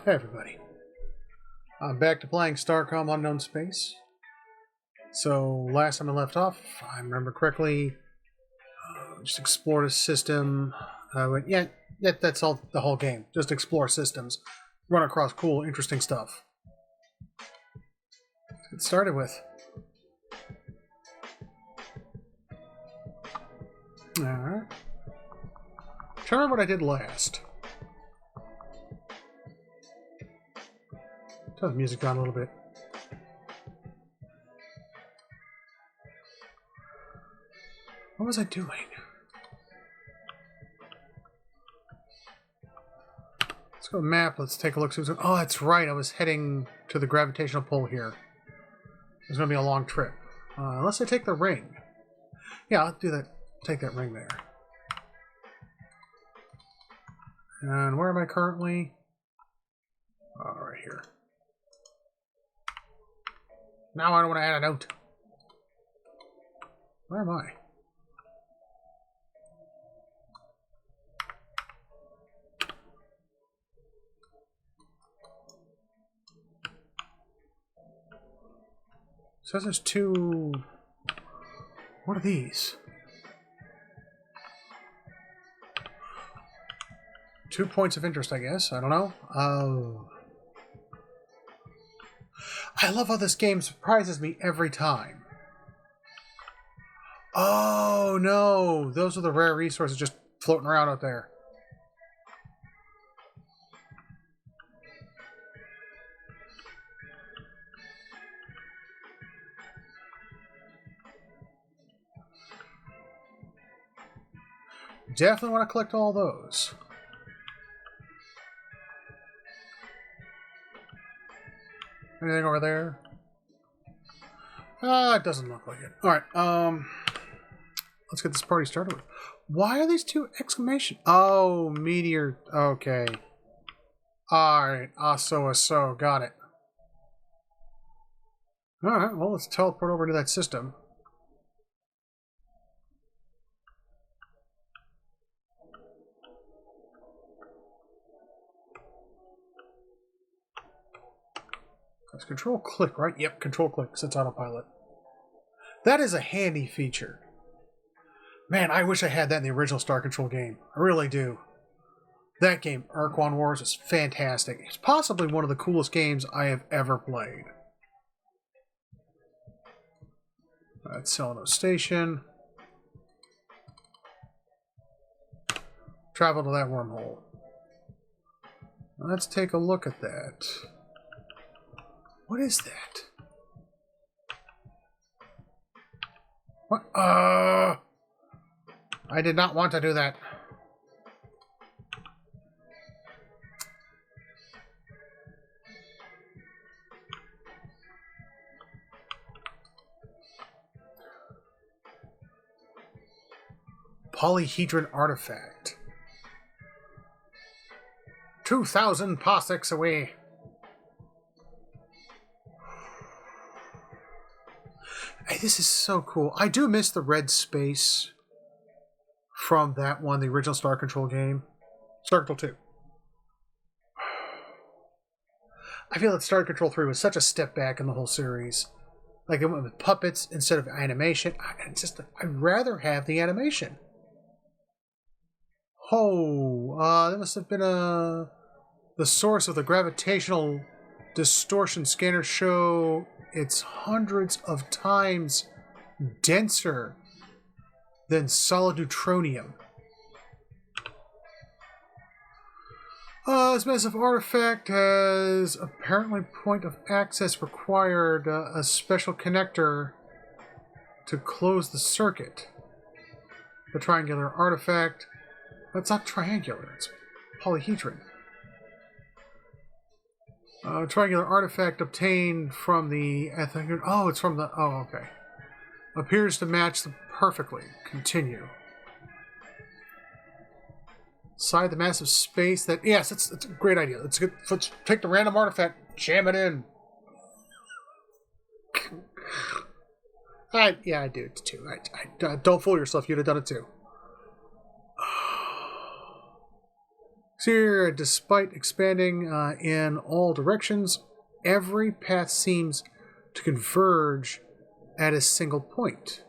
Hey everybody, I'm back to playing Starcom Unknown Space. So last time I left off, if I remember correctly, just explored a system. That's all the whole game. Just explore systems, run across cool, interesting stuff. Let's get started with. Alright. Trying to remember what I did last. Turn the music down a little bit. What was I doing? Let's go to map. Let's take a look. Oh, that's right. I was heading to the gravitational pull here. It's going to be a long trip. Unless I take the ring. Yeah, I'll do that. Take that ring there. And where am I currently? Right here. Now I don't want to add a note. Where am I? Says there's two... What are these? 2 points of interest, I guess. I don't know. I love how this game surprises me every time. Oh, no. Those are the rare resources just floating around out there. Definitely want to collect all those. Anything over there? It doesn't look like it. Alright, let's get this party started with. Why are these two exclamation? Oh, meteor. Okay. Alright, so, got it. Alright, well, let's teleport over to that system. That's control click, right? Yep, control click, since autopilot. That is a handy feature. Man, I wish I had that in the original Star Control game. I really do. That game, Urquan Wars, is fantastic. It's possibly one of the coolest games I have ever played. That's Seleno Station. Travel to that wormhole. Let's take a look at that. What is that? What? I did not want to do that. Polyhedron artifact. 2,000 parsecs away. Hey, this is so cool. I do miss the red space from that one, the original Star Control game. Star Control 2. I feel that Star Control 3 was such a step back in the whole series. Like, it went with puppets instead of animation. I'd rather have the animation. Oh, that must have been the source of the gravitational distortion scanner show. It's hundreds of times denser than solid neutronium. This massive artifact has apparently point of access required a special connector to close the circuit. The triangular artifact. That's not triangular, it's polyhedron. Triangular artifact obtained from the... Oh, it's from the... Oh, okay. Appears to match them perfectly. Continue. Inside the massive space that... Yes, it's a great idea. Let's take the random artifact, jam it in. Yeah, I do it too. Don't fool yourself. You'd have done it too. Here, despite expanding in all directions, every path seems to converge at a single point.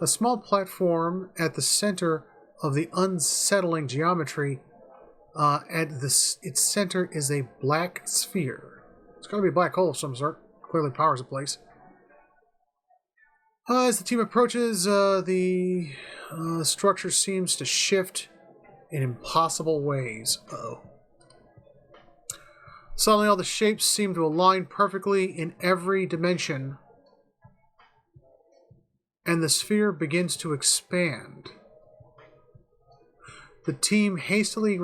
A small platform at the center of the unsettling geometry. Its center is a black sphere. It's going to be a black hole of some sort. Clearly powers the place. As the team approaches, the structure seems to shift in impossible ways. Uh-oh. Suddenly all the shapes seem to align perfectly in every dimension, and the sphere begins to expand. The team hastily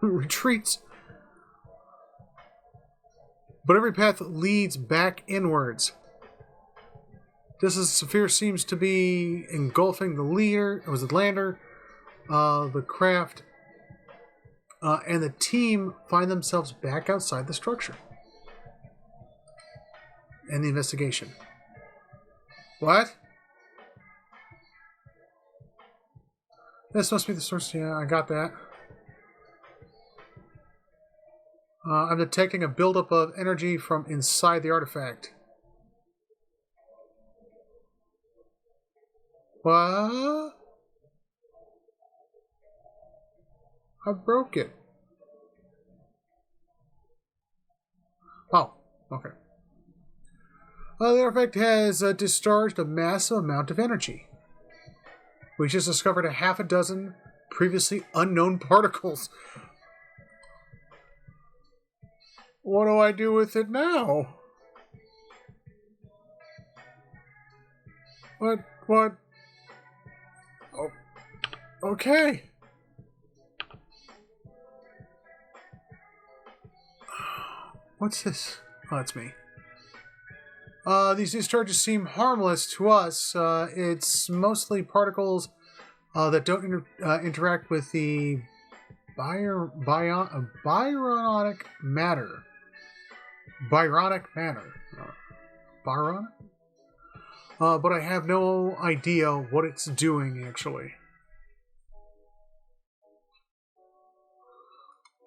retreats, but every path leads back inwards. Just as the sphere seems to be engulfing the lander, the craft, and the team find themselves back outside the structure. And the investigation. What? This must be the source. Yeah, I got that. I'm detecting a buildup of energy from inside the artifact. What? I broke it. Oh, okay. The artifact has discharged a massive amount of energy. We just discovered a half a dozen previously unknown particles. What do I do with it now? What? Oh, okay. What's this? Oh, that's me. These discharges seem harmless to us. It's mostly particles that don't interact with the Byronic matter. Byronic matter. Byronic? But I have no idea what it's doing, actually.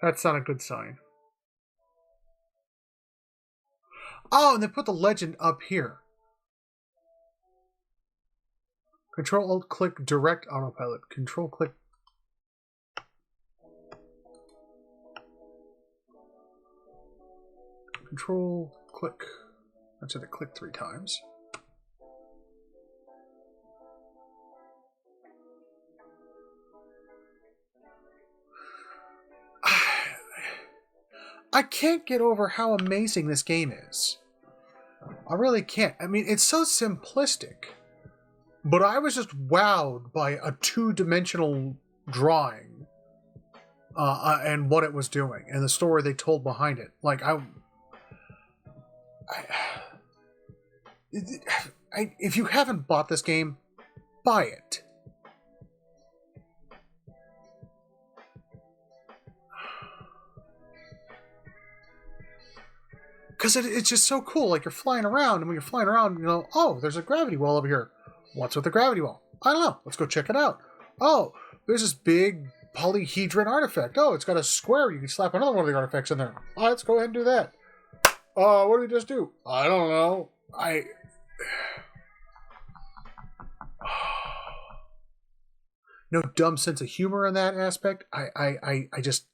That's not a good sign. Oh, and they put the legend up here. Control-Alt-Click Direct Autopilot. Control-Click. Control-Click. I said to click 3 times. I can't get over how amazing this game is. I really can't. I mean, it's so simplistic. But I was just wowed by a 2-dimensional drawing and what it was doing and the story they told behind it. Like, if you haven't bought this game, buy it. Because it's just so cool. Like, you're flying around, and when you're flying around, you know, oh, there's a gravity well over here. What's with the gravity well? I don't know. Let's go check it out. Oh, there's this big polyhedron artifact. Oh, it's got a square. You can slap another one of the artifacts in there. Oh, let's go ahead and do that. What did we just do? I don't know. No dumb sense of humor in that aspect. I just...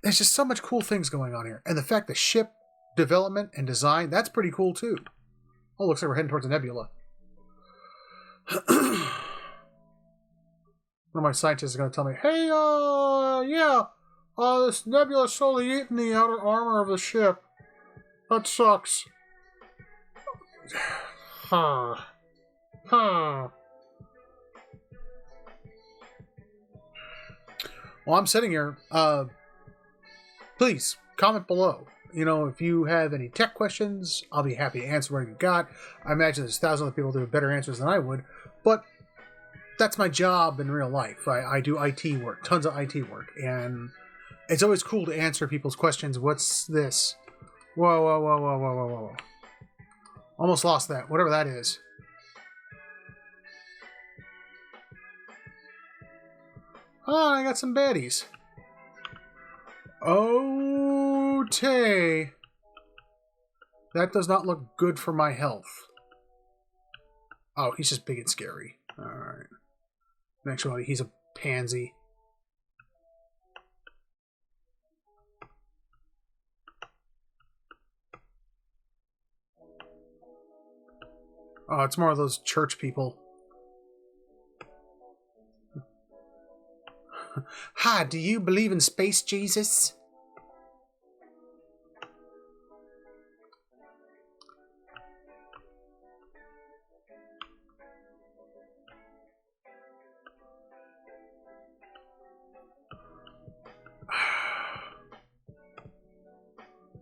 There's just so much cool things going on here. And the fact the ship development and design, that's pretty cool too. Oh, looks like we're heading towards a nebula. One of my scientists is going to tell me, hey, this nebula is slowly eating the outer armor of the ship. That sucks. Well, I'm sitting here. Please, comment below. You know, if you have any tech questions, I'll be happy to answer what you got. I imagine there's thousands of people who have better answers than I would, but that's my job in real life. I do IT work, tons of IT work, and it's always cool to answer people's questions. What's this? Whoa. Almost lost that, whatever that is. Oh, I got some baddies. Okay. That does not look good for my health. Oh, he's just big and scary. Alright. Next one, he's a pansy. Oh, it's more of those church people. Hi, do you believe in space Jesus?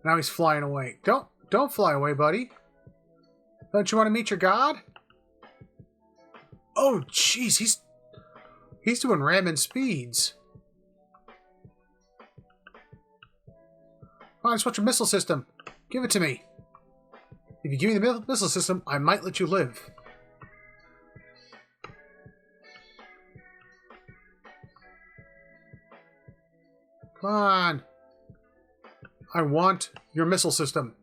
Now he's flying away. Don't fly away, buddy. Don't you want to meet your god? Oh, jeez, he's doing ramming speeds. Oh, I just want your missile system. Give it to me. If you give me the missile system, I might let you live. Come on. I want your missile system.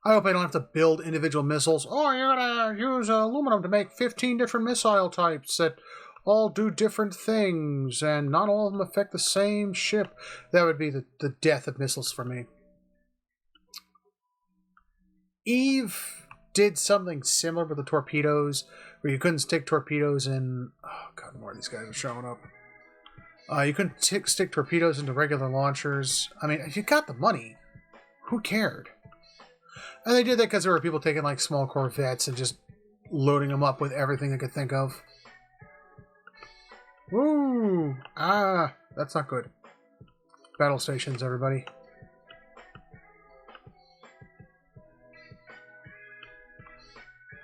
I hope I don't have to build individual missiles. Oh, you're gonna use aluminum to make 15 different missile types that all do different things, and not all of them affect the same ship. That would be the death of missiles for me. Eve did something similar with the torpedoes, where you couldn't stick torpedoes in... Oh, God, more of these guys are showing up. You couldn't stick torpedoes into regular launchers. I mean, if you got the money, who cared? And they did that because there were people taking, like, small Corvettes and just loading them up with everything they could think of. Woo! Ah, that's not good. Battle stations, everybody.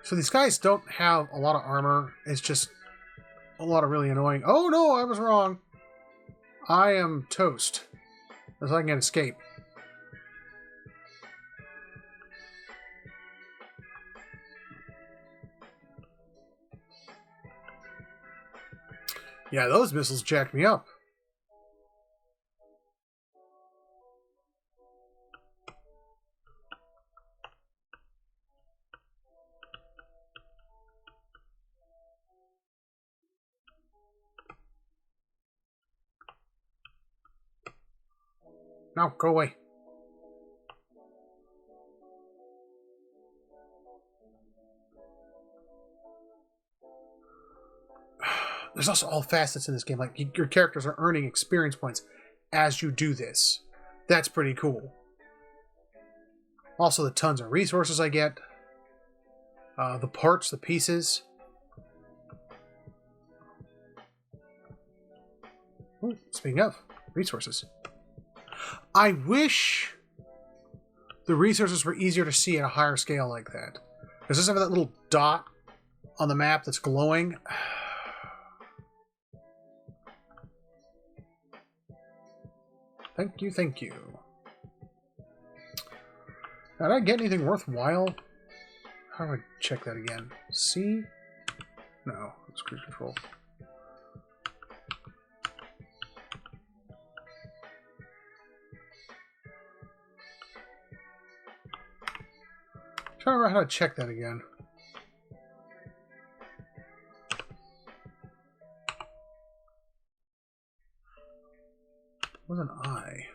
So these guys don't have a lot of armor. It's just a lot of really annoying... Oh, no, I was wrong. I am toast. As I can escape. Yeah, those missiles jacked me up. No, go away. There's also all facets in this game. Like, your characters are earning experience points as you do this. That's pretty cool. Also, the tons of resources I get. The parts, the pieces. Ooh, speaking of resources. I wish the resources were easier to see at a higher scale like that. Does this have that little dot on the map that's glowing? Thank you, thank you. Now, did I get anything worthwhile? How do I check that again? C? No, it's cruise control. Trying to remember how to check that again. What was an I?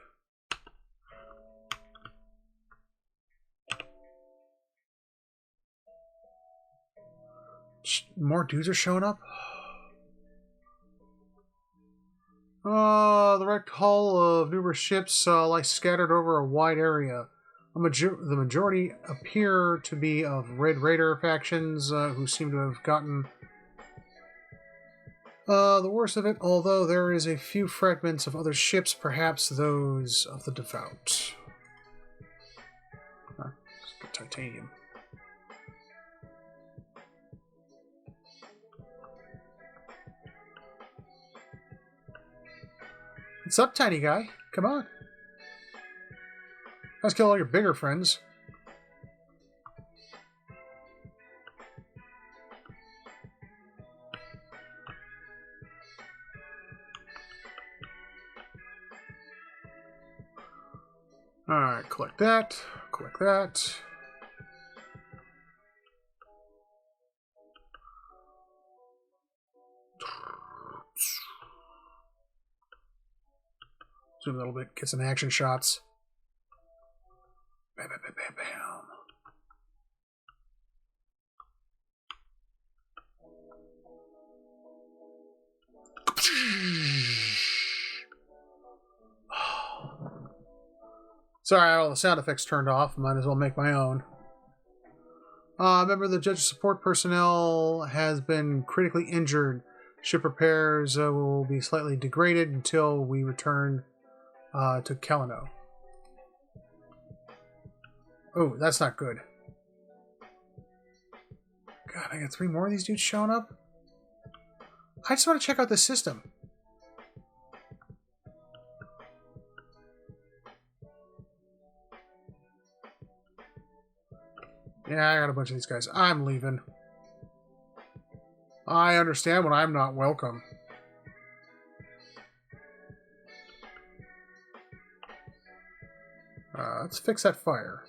More dudes are showing up? The wrecked hull of numerous ships lie scattered over a wide area. The majority appear to be of Red Raider factions who seem to have gotten the worst of it, although there is a few fragments of other ships, perhaps those of the Devout. Titanium. What's up, tiny guy? Come on. Let's kill all your bigger friends. Alright, collect that. Collect that. Zoom a little bit, get some action shots. Bam, bam, bam, bam, bam. Sorry, I had all the sound effects turned off. Might as well make my own. A member of the judge's support personnel has been critically injured. Ship repairs will be slightly degraded until we return to Kalino. Oh, that's not good. God, I got 3 more of these dudes showing up? I just want to check out this system. Yeah, I got a bunch of these guys. I'm leaving. I understand when I'm not welcome. Let's fix that fire.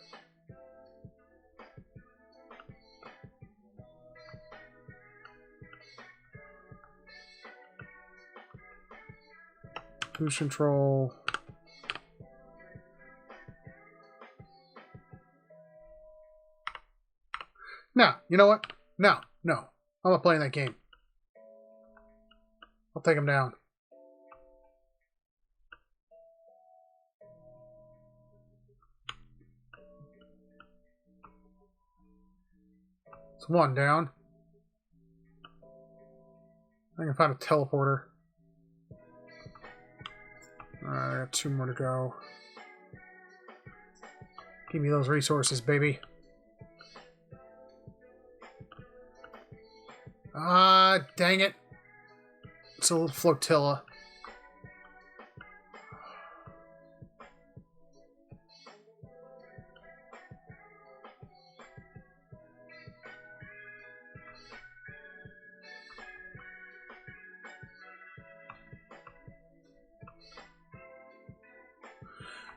Cruise control. No, you know what? No. I'm not playing that game. I'll take him down. It's 1 down. I can find a teleporter. Alright, I got 2 more to go. Give me those resources, baby. Ah, dang it. It's a little flotilla.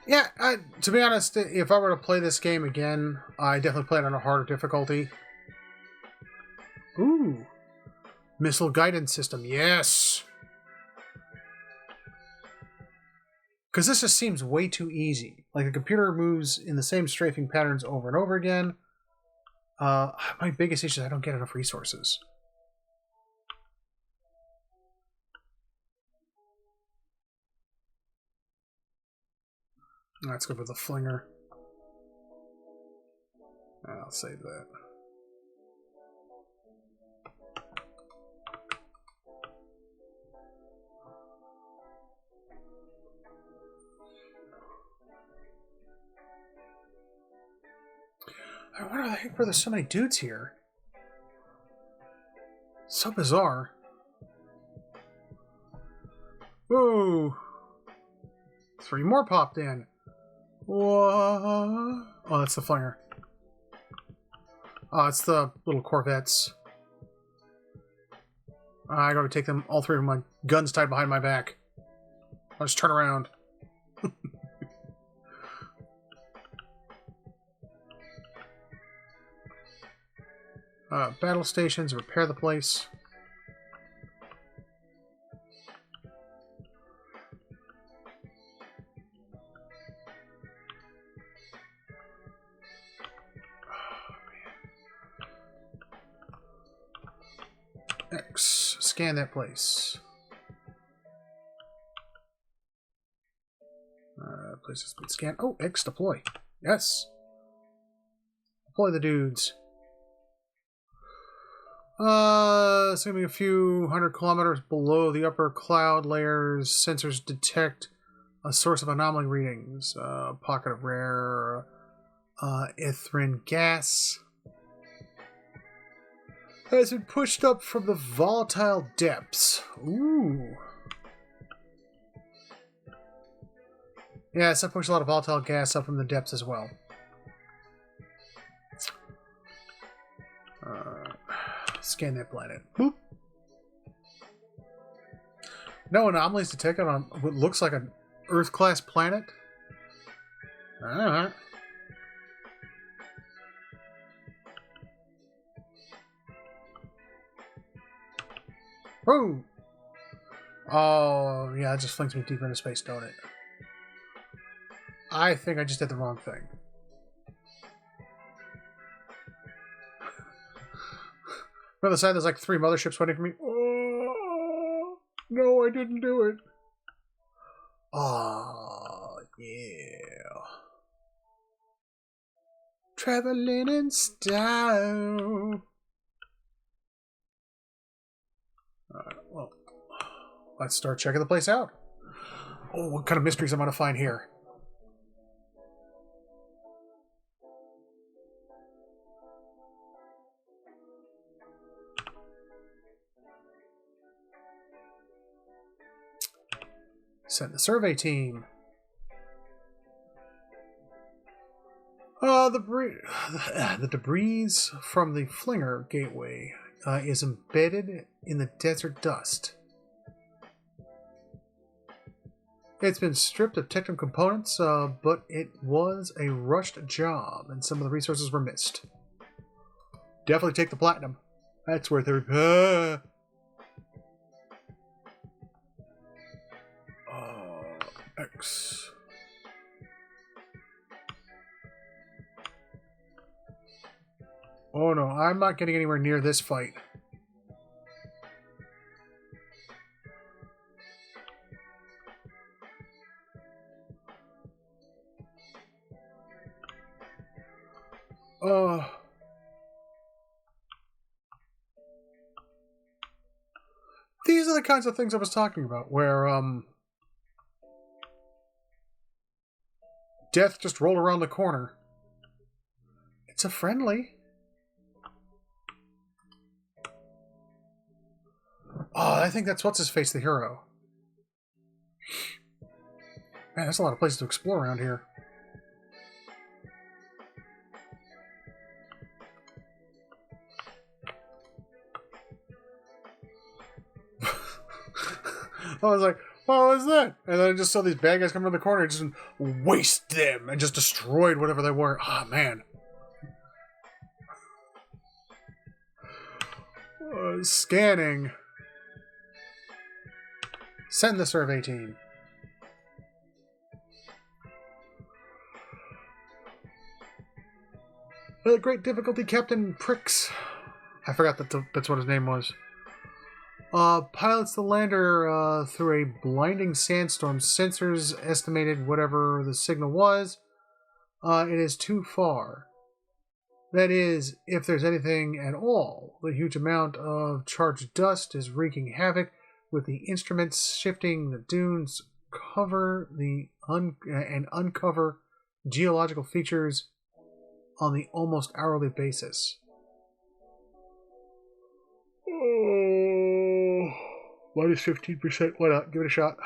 Yeah, to be honest, if I were to play this game again, I definitely play it on a harder difficulty. Ooh. Missile guidance system, yes! Because this just seems way too easy. Like, the computer moves in the same strafing patterns over and over again. My biggest issue is I don't get enough resources. Let's go for the flinger. I'll save that. I wonder the heck were there so many dudes here. So bizarre. Whoa! 3 more popped in. Whoa! Oh, that's the flinger. Oh, it's the little corvettes. I gotta take them, all 3 of my guns tied behind my back. I'll just turn around. Battle stations, repair the place. X. Scan that place. Place has been scanned. Oh, X deploy. Yes. Deploy the dudes. It's gonna be a few 100 kilometers below the upper cloud layers. Sensors detect a source of anomaly readings. Pocket of rare ethrin gas has been pushed up from the volatile depths. Ooh. Yeah, it pushes a lot of volatile gas up from the depths as well. Scan that planet. Boop. No anomalies detected on what looks like an Earth-class planet. Alright. Whoa! Oh, yeah, it just flings me deeper into space, don't it? I think I just did the wrong thing. On the side, there's like 3 motherships waiting for me. Oh, no, I didn't do it. Oh, yeah. Traveling in style. Alright, well, let's start checking the place out. Oh, what kind of mysteries am I going to find here? Send the survey team. The debris from the Flinger Gateway is embedded in the desert dust. It's been stripped of technical components, but it was a rushed job, and some of the resources were missed. Definitely take the platinum. That's worth it. X. Oh no, I'm not getting anywhere near this fight. These are the kinds of things I was talking about, where, death just rolled around the corner. It's a friendly. Oh, I think that's what's-his-face, the hero. Man, there's a lot of places to explore around here. I was like, what was that? And then I just saw these bad guys come around the corner and just waste them and just destroyed whatever they were. Oh, man. Scanning. Send the survey team. Great difficulty, Captain Pricks. I forgot that's what his name was. Pilots the lander through a blinding sandstorm. Sensors estimated whatever the signal was. It is too far. That is, if there's anything at all. The huge amount of charged dust is wreaking havoc with the instruments shifting the dunes, and uncover geological features on the almost hourly basis. Oh, minus 15%. Why not? Give it a shot.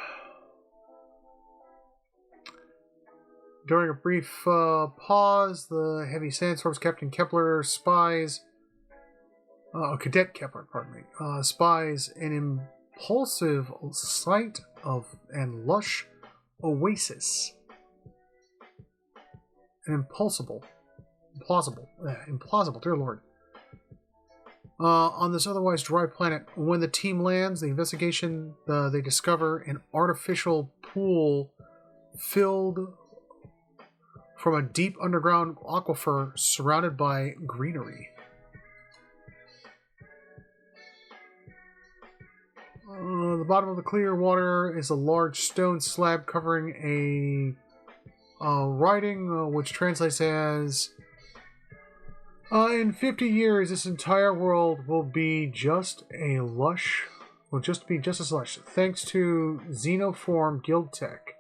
During a brief pause, the heavy sandstorms, Captain Kepler spies... Cadet Kepler, pardon me. Spies an impulsive sight of and lush oasis. Implausible, dear Lord. On this otherwise dry planet, when the team lands, the investigation, they discover an artificial pool filled from a deep underground aquifer surrounded by greenery. The bottom of the clear water is a large stone slab covering a writing which translates as, in 50 years, this entire world will be just as lush, thanks to Xenoform Guild Tech.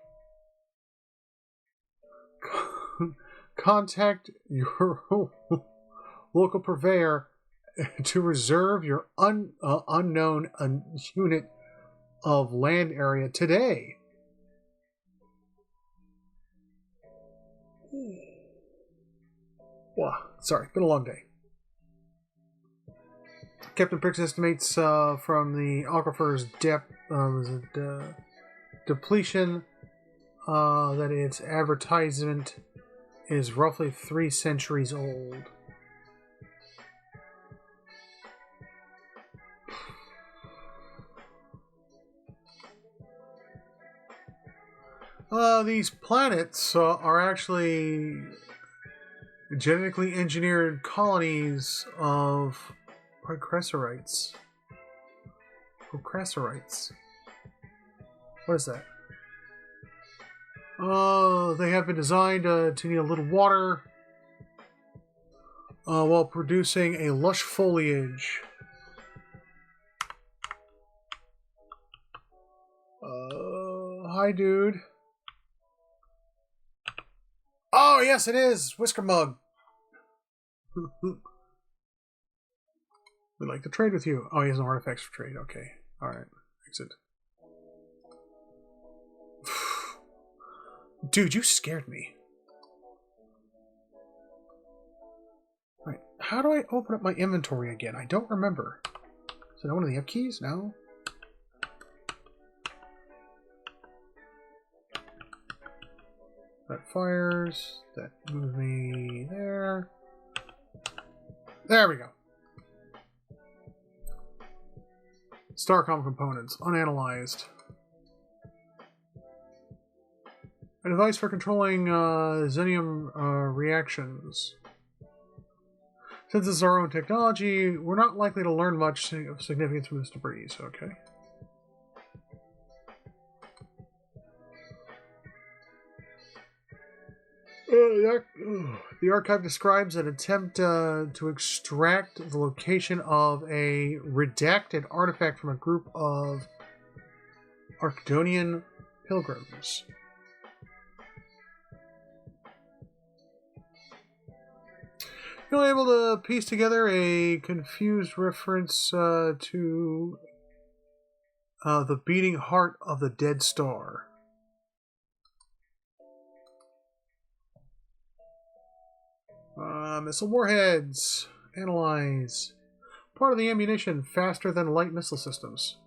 Contact your local purveyor to reserve your unknown unit of land area today. Wow, sorry, been a long day. Captain Pricks estimates from the aquifer's depth depletion that its advertisement is roughly 3 centuries old. These planets are actually genetically engineered colonies of procressorites. Procressorites. What is that? They have been designed to need a little water while producing a lush foliage. Hi, dude. Oh, yes, it is! Whisker Mug! We'd like to trade with you. Oh, he has no artifacts for trade. Okay. Alright. Exit. Dude, you scared me. Alright. How do I open up my inventory again? I don't remember. Is it one of the F keys? No? That fires. That moves me there. There we go. Starcom components. Unanalyzed. A device for controlling xenium reactions. Since this is our own technology, we're not likely to learn much of significance from this debris, okay? The archive describes an attempt to extract the location of a redacted artifact from a group of Arctonian pilgrims. You're able to piece together a confused reference to the beating heart of the dead star. Missile warheads. Analyze. Part of the ammunition faster than light missile systems.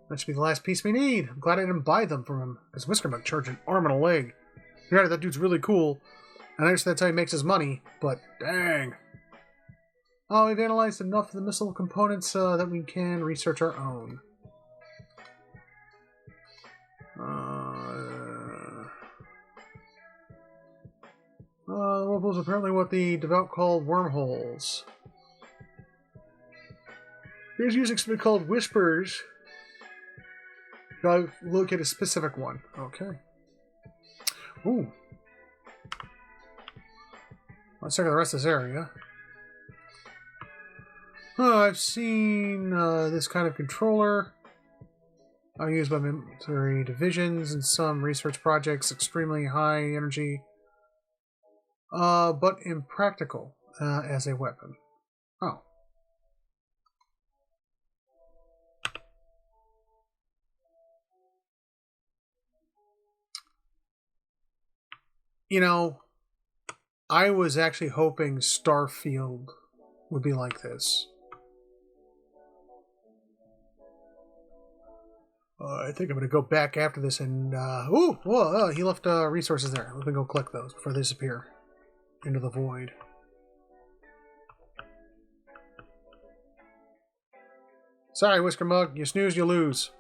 That should be the last piece we need. I'm glad I didn't buy them from him, because Whiskermug charged an arm and a leg. Yeah, that dude's really cool. And I understand that's how he makes his money, but dang. Oh, we've analyzed enough of the missile components that we can research our own. Wormholes are apparently what the devout call wormholes. Here's using something called whispers. Gotta look at a specific one. Okay. Ooh. Let's check out the rest of this area. I've seen this kind of controller used by military divisions in some research projects. Extremely high energy, but impractical as a weapon. Oh. You know, I was actually hoping Starfield would be like this. I think I'm going to go back after this and... he left resources there. Let me go collect those before they disappear into the void. Sorry, Whisker Mug. You snooze, you lose.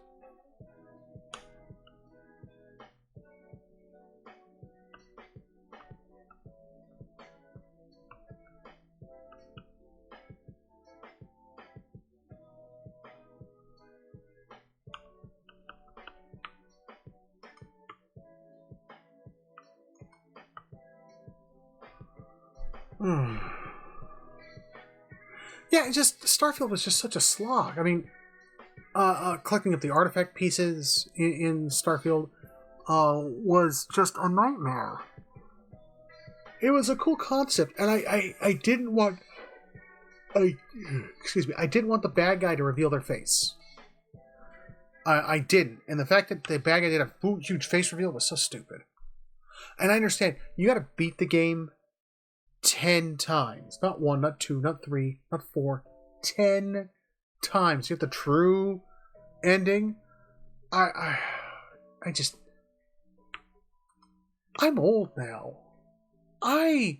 Yeah, Starfield was just such a slog. I mean, collecting up the artifact pieces in Starfield was just a nightmare. It was a cool concept, and I didn't want... I didn't want the bad guy to reveal their face. I didn't. And the fact that the bad guy did a huge face reveal was so stupid. And I understand, you gotta beat the game 10 times. Not 1, not 2, not 3, not 4. 10 times. You get the true ending. I just... I'm old now. I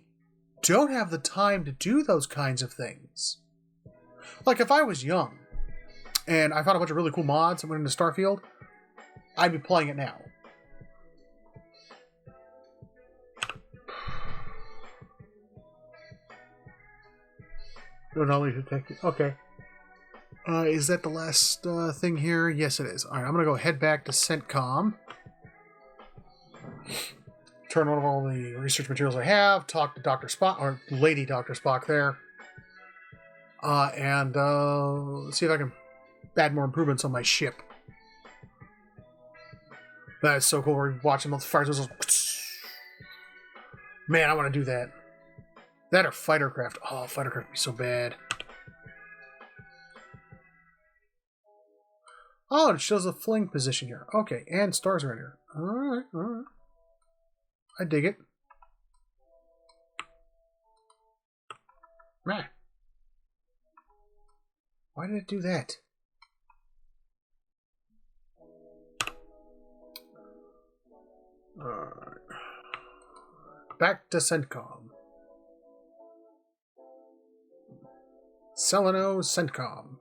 don't have the time to do those kinds of things. Like, if I was young, and I found a bunch of really cool mods and went into Starfield, I'd be playing it now. Don't always detect it. Okay. Is that the last thing here? Yes, it is. Alright, I'm going to go head back to CENTCOM. Turn on all the research materials I have. Talk to Dr. Spock, or Lady Dr. Spock there. And see if I can add more improvements on my ship. That's so cool. We're watching the fire whistles. Man, I want to do that. That or fightercraft. Oh, fightercraft would be so bad. Oh, it shows a fling position here. Okay, and stars are in here. Alright, alright. I dig it. Meh. Why did it do that? Alright. Back to CENTCOM. Seleno CENTCOM.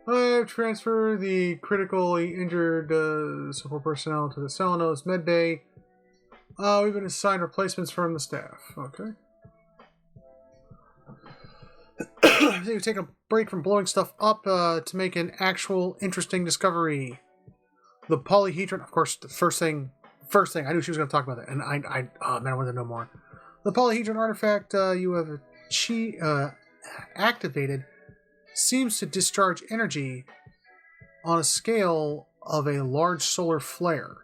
I've transferred the critically injured support personnel to the Selenos medbay. We've been assigned replacements from the staff. Okay. I think we've taken a break from blowing stuff up to make an actual interesting discovery. The polyhedron, of course, the first thing, I knew she was going to talk about that, and oh man, I wanted to know more. The polyhedron artifact you have activated seems to discharge energy on a scale of a large solar flare.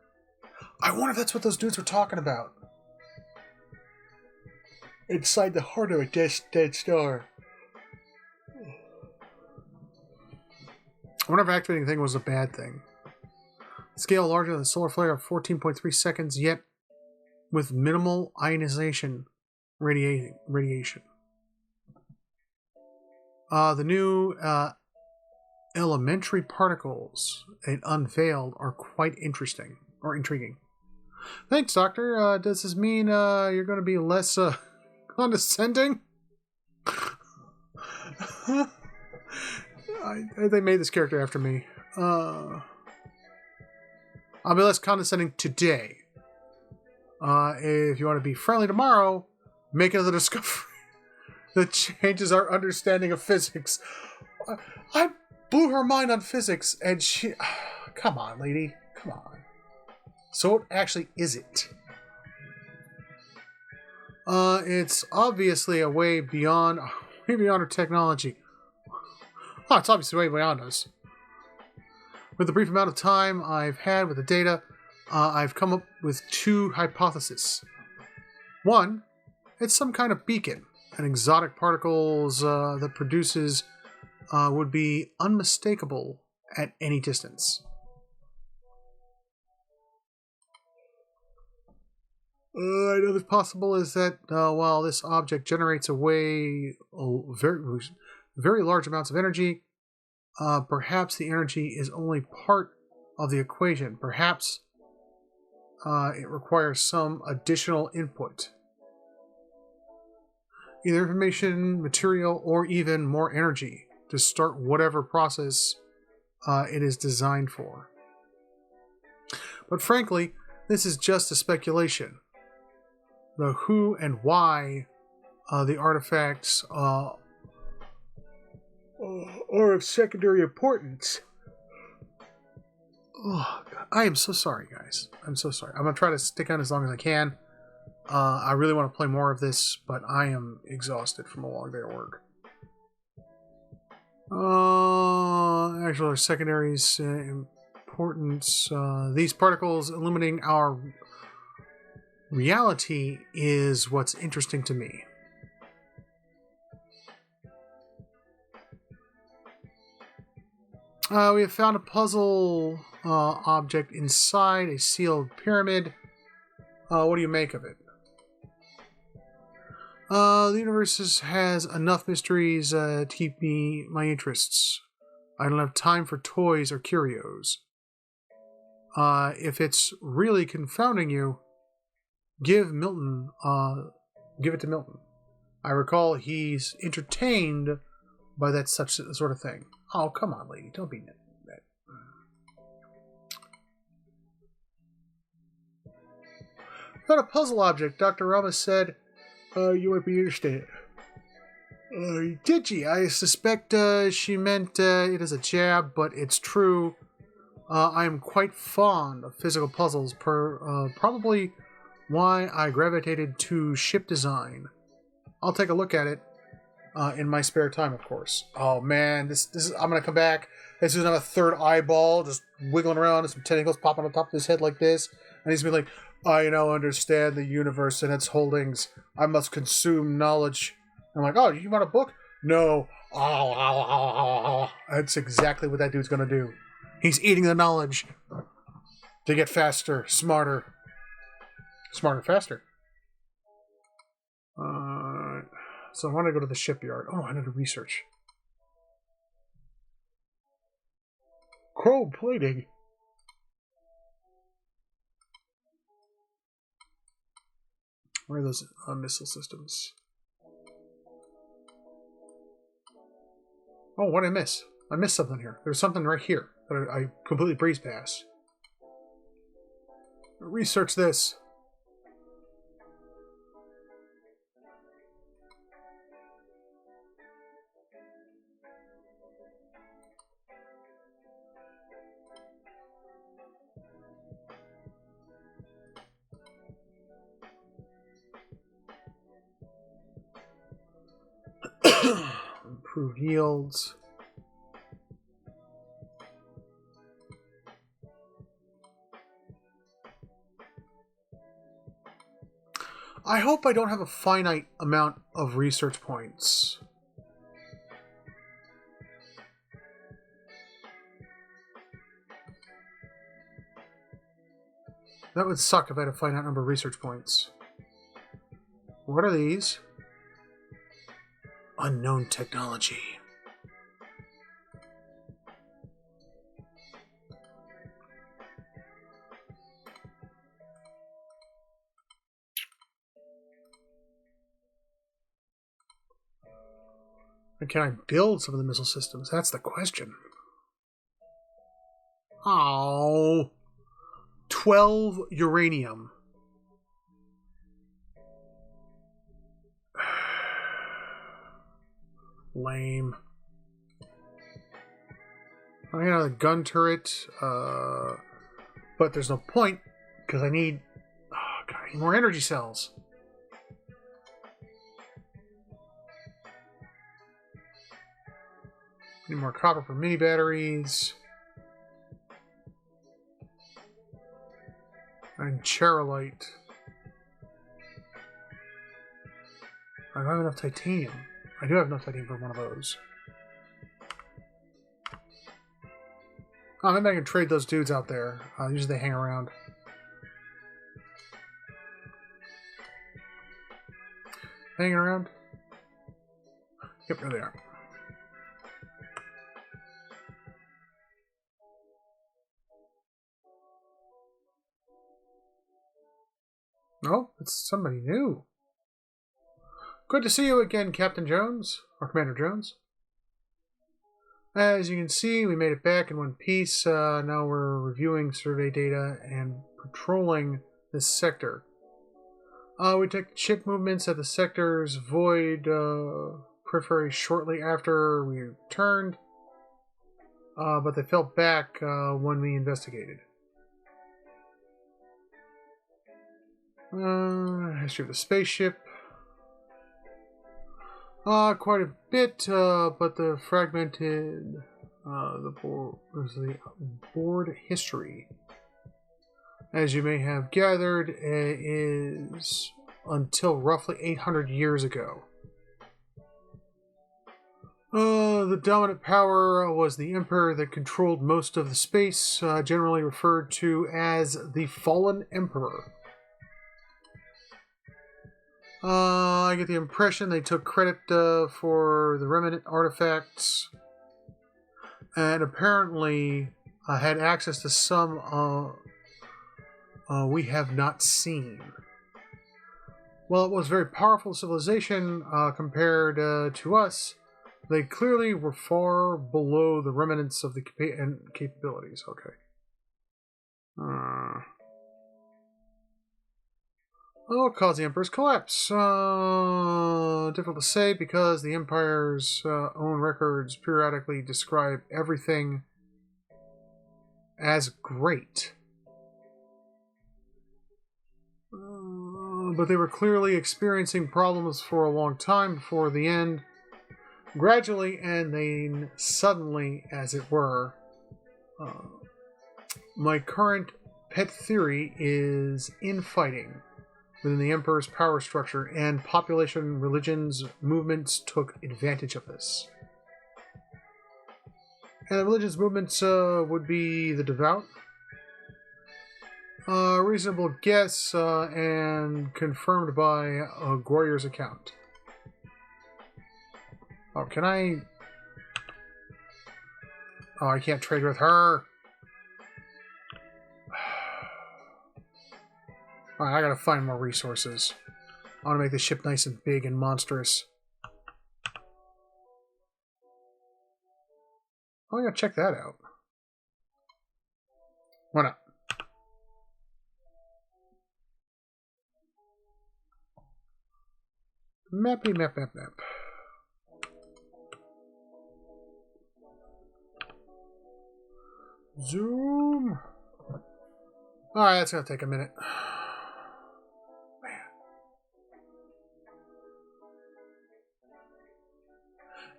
I wonder if that's what those dudes were talking about. Inside the heart of a dead star. I wonder if activating the thing was a bad thing. Scale larger than the solar flare of 14.3 seconds, yet with minimal ionization radiation. The new elementary particles it unveiled are quite interesting, or intriguing. Thanks, Doctor. Does this mean you're going to be less condescending? They made this character after me. I'll be less condescending today. If you want to be friendly tomorrow, make another discovery that changes our understanding of physics. I blew her mind on physics, and she... Come on, lady. Come on. So what actually is it? It's obviously a way beyond our technology. Oh, it's obviously way beyond us. With the brief amount of time I've had with the data, I've come up with two hypotheses. One, it's some kind of beacon, and exotic particles that produces would be unmistakable at any distance. Another possible is that while this object generates very large amounts of energy, perhaps the energy is only part of the equation. Perhaps it requires some additional input. Either information, material, or even more energy to start whatever process it is designed for. But frankly, this is just a speculation. The who and why the artifacts are of secondary importance. Oh, God. I am so sorry, guys. I'm so sorry. I'm going to try to stick on as long as I can. I really want to play more of this, but I am exhausted from a long day of work. Actually, secondaries importance. These particles illuminating our reality is what's interesting to me. We have found a puzzle object inside a sealed pyramid. What do you make of it? The universe has enough mysteries to keep my interests. I don't have time for toys or curios. If it's really confounding you, give it to Milton. I recall he's entertained by that such sort of thing. Oh, come on, lady. Don't be that. Got a puzzle object. Dr. Rama said you might be interested. Did she? I suspect she meant it as a jab, but it's true. I am quite fond of physical puzzles, probably why I gravitated to ship design. I'll take a look at it in my spare time, of course. Oh man, this is, I'm gonna come back. This is a third eyeball just wiggling around and some tentacles popping on top of his head like this, and he's gonna be like, I now understand the universe and its holdings. I must consume knowledge. I'm like, oh, you want a book? No. That's exactly what that dude's gonna do. He's eating the knowledge to get faster, smarter, faster. So I want to go to the shipyard. Oh, I need to research. Chrome plating. Where are those missile systems? Oh, what did I miss? I missed something here. There's something right here that I completely breezed past. Research this. Improve yields. I hope I don't have a finite amount of research points. That would suck if I had a finite number of research points. What are these? Unknown technology. And can I build some of the missile systems? That's the question. Oh, 12 uranium. Lame. I got a gun turret, but there's no point because I need more energy cells. Need more copper for mini batteries. And Charolite. I don't have enough titanium. I do have enough titanium for one of those. Oh, maybe I can trade those dudes out there. Usually they hang around. Hanging around? Yep, there they are. Oh, it's somebody new. Good to see you again, Captain Jones, or Commander Jones. As you can see, we made it back in one piece. Now we're reviewing survey data and patrolling this sector. We took ship movements at the sector's void periphery shortly after we returned, but they fell back when we investigated. History of the spaceship. Quite a bit, but the fragmented the board history, as you may have gathered, is until roughly 800 years ago. The dominant power was the Emperor that controlled most of the space, generally referred to as the Fallen Emperor. I get the impression they took credit for the remnant artifacts, and apparently had access to some we have not seen. While it was a very powerful civilization compared to us, they clearly were far below the remnants of the capabilities. Okay. What caused the Emperor's collapse? Difficult to say because the Empire's own records periodically describe everything as great. But they were clearly experiencing problems for a long time before the end. Gradually and then suddenly, as it were. My current pet theory is infighting within the Emperor's power structure, and population religions movements took advantage of this. And the religious movements would be the devout. Reasonable guess, and confirmed by Goryer's account. Oh, can I... Oh, I can't trade with her. Alright, I gotta find more resources. I want to make the ship nice and big and monstrous. Oh, I gotta check that out. Why not? Mappy map. Zoom. Alright, that's gonna take a minute. Man.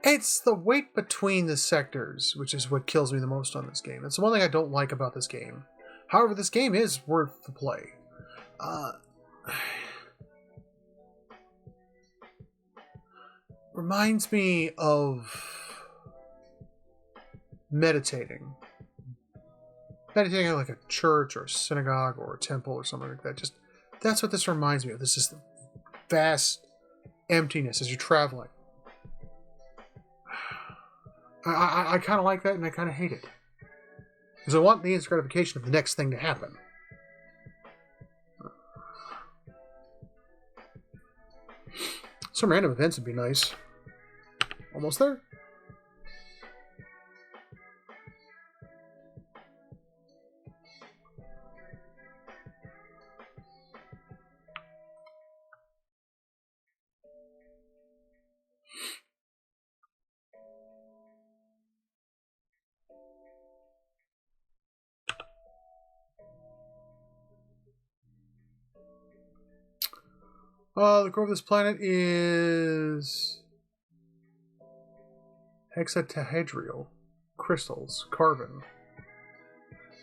It's the wait between the sectors, which is what kills me the most on this game. It's the one thing I don't like about this game. However, this game is worth the play. Reminds me of meditating. Meditating at like a church or a synagogue or a temple or something like that. Just that's what this reminds me of. This is the vast emptiness as you're traveling. I kind of like that, and I kind of hate it. Because I want the instant gratification of the next thing to happen. Some random events would be nice. Almost there. The core of this planet is hexatahedral crystals, carbon,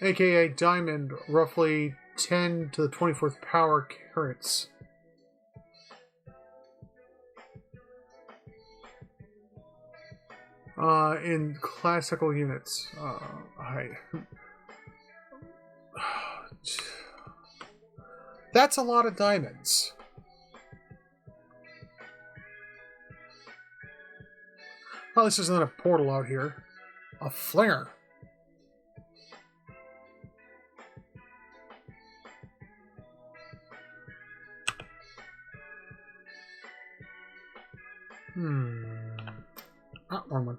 aka diamond, roughly 10 to the 24th power carats. In classical units. That's a lot of diamonds. Well, this isn't a portal out here. A flare. Wrong one.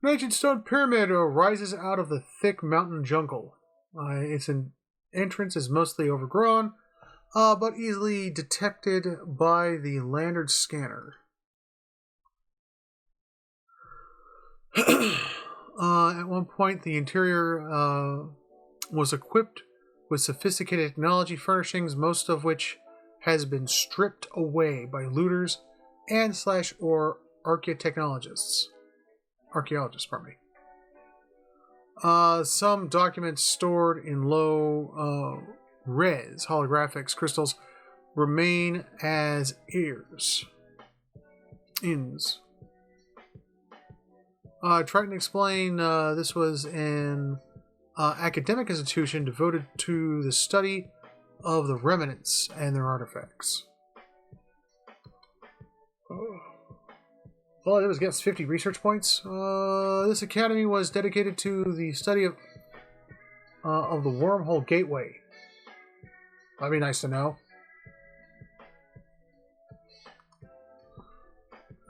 An ancient stone pyramid rises out of the thick mountain jungle. Its entrance is mostly overgrown, but easily detected by the lantern scanner. At one point, the interior was equipped with sophisticated technology furnishings, most of which has been stripped away by looters and or archaeologists. Some documents stored in low res holographics crystals remain as heirs. Inns. Triton explained this was an academic institution devoted to the study of the remnants and their artifacts. Well, it was against 50 research points. This academy was dedicated to the study of the wormhole gateway. That'd be nice to know.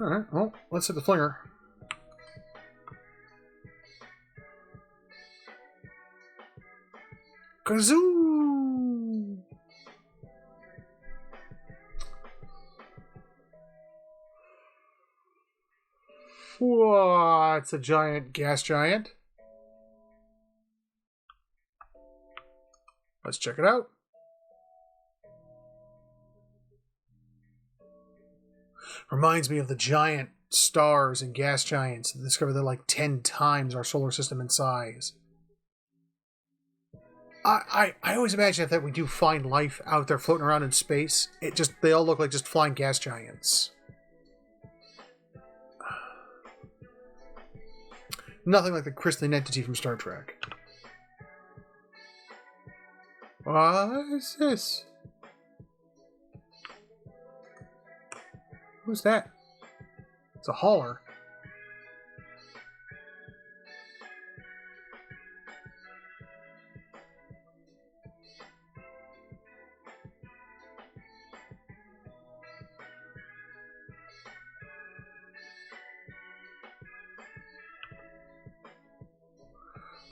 Alright, well, let's hit the flinger. Kazoo! Whoa, it's a giant gas giant. Let's check it out. Reminds me of the giant stars and gas giants. Discovered they're like 10 times our solar system in size. I always imagine that we do find life out there floating around in space. They all look like just flying gas giants. Nothing like the crystalline entity from Star Trek. What is this? Who's that? It's a hauler.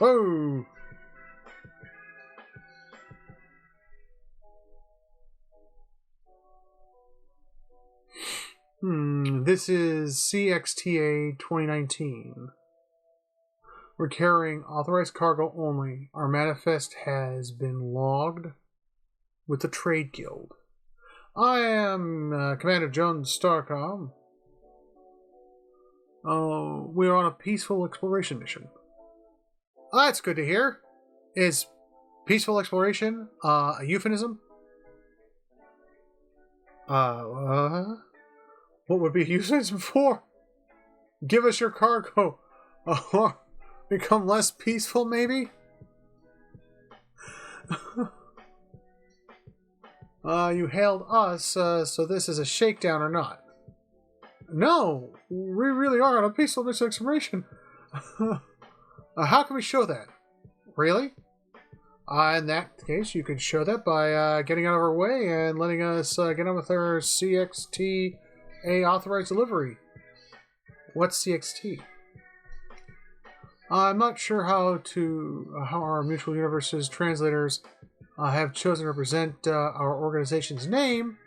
Whoa! This is CXTA 2019. We're carrying authorized cargo only. Our manifest has been logged with the Trade Guild. I am Commander Jones Starcom. We are on a peaceful exploration mission. That's good to hear. Is peaceful exploration a euphemism? What would be a euphemism for? Give us your cargo. Become less peaceful, maybe? You hailed us, so this is a shakedown or not? No, we really are on a peaceful mission exploration. How can we show that? Really? In that case, you could show that by getting out of our way and letting us get on with our CXTA authorized delivery. What's CXT? I'm not sure how our mutual universes translators have chosen to represent our organization's name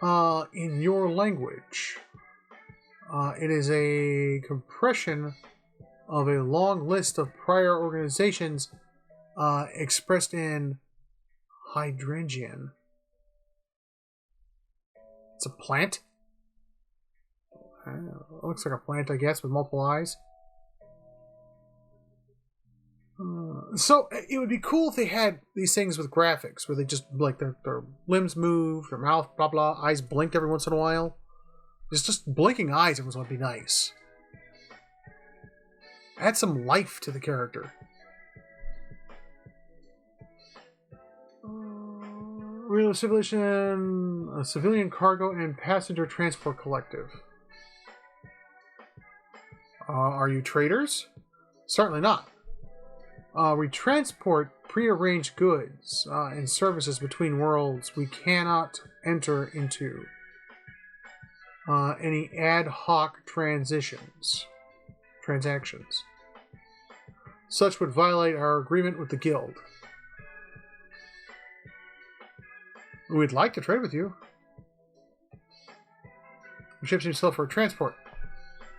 in your language. It is a compression of a long list of prior organizations expressed in Hydrangean. It's a plant? It looks like a plant, I guess, with multiple eyes. So it would be cool if they had these things with graphics where they just, like, their limbs move, their mouth, blah blah, eyes blinked every once in a while. Just blinking eyes every once in a while would be nice. Add some life to the character. Real civilization, a civilian cargo and passenger transport collective. Are you traders? Certainly not. We transport prearranged goods and services between worlds. We cannot enter into any ad hoc transactions. Such would violate our agreement with the Guild. We'd like to trade with you. The ship seems slow for transport.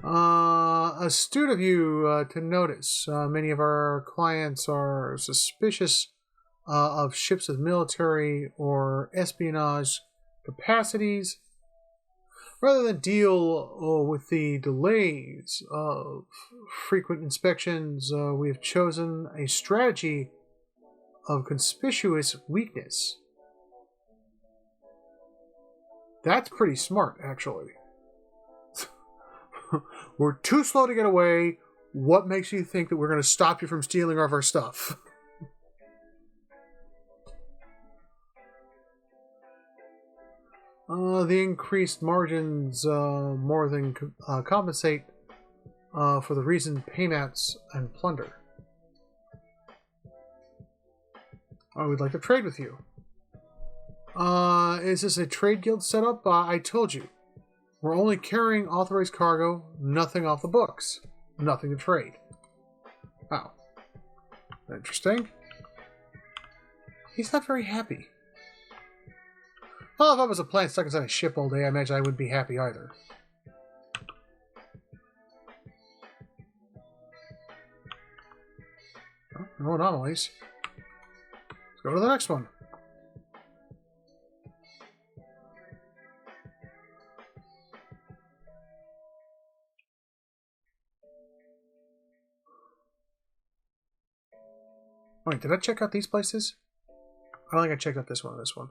Astute of you to notice. Many of our clients are suspicious of ships with military or espionage capacities. Rather than deal with the delays of frequent inspections, we have chosen a strategy of conspicuous weakness. That's pretty smart, actually. We're too slow to get away. What makes you think that we're going to stop you from stealing all of our stuff? The increased margins more than compensate for the recent payments and plunder. I would like to trade with you. Is this a trade guild setup? I told you. We're only carrying authorized cargo, nothing off the books. Nothing to trade. Oh. Interesting. He's not very happy. Well, if I was a plant stuck inside a ship all day, I imagine I wouldn't be happy either. Oh, no anomalies. Let's go to the next one. Wait, did I check out these places? I don't think I checked out this one or this one.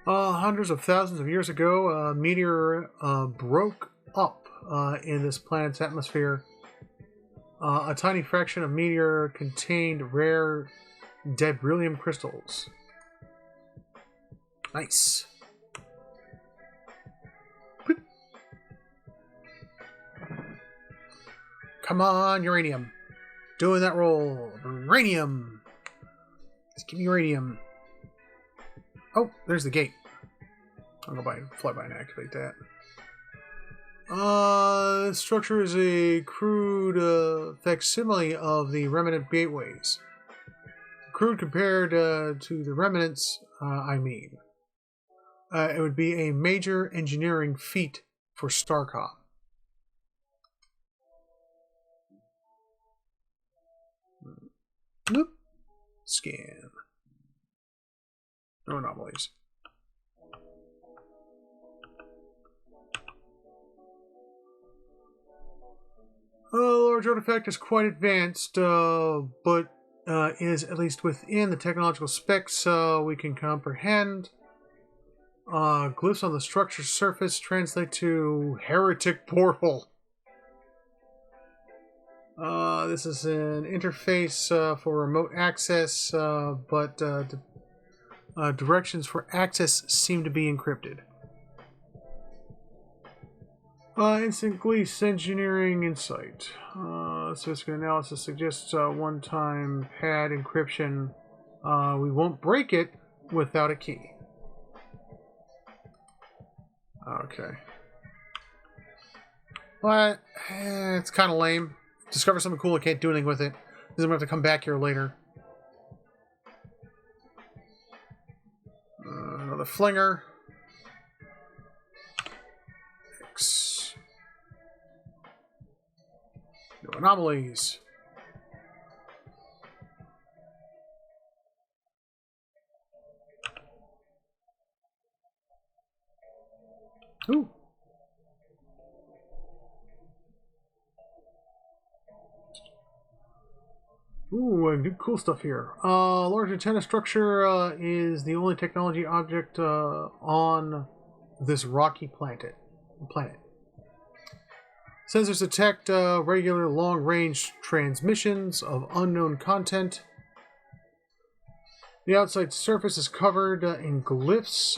Hundreds of thousands of years ago, a meteor broke up in this planet's atmosphere. A tiny fraction of meteor contained rare beryllium crystals. Nice. Come on, uranium. Doing that roll. Uranium. Let's give me uranium. Oh, there's the gate. I'll go fly by and activate that. Structure is a crude facsimile of the remnant gateways. Crude compared to the remnants, I mean. It would be a major engineering feat for Starcom. Nope. Scan. No anomalies. Large artifact is quite advanced, but is at least within the technological specs we can comprehend. Glyphs on the structure's surface translate to heretic portal. This is an interface for remote access, but directions for access seem to be encrypted. Instant Glyphs Engineering Insight. Statistical analysis suggests one-time pad encryption. We won't break it without a key. Okay. But it's kind of lame. Discover something cool, I can't do anything with it. Because I'm going to have to come back here later. Another flinger. X. No anomalies. Ooh. Ooh, cool stuff here. Large antenna structure is the only technology object on this rocky planet. Sensors detect regular long-range transmissions of unknown content. The outside surface is covered in glyphs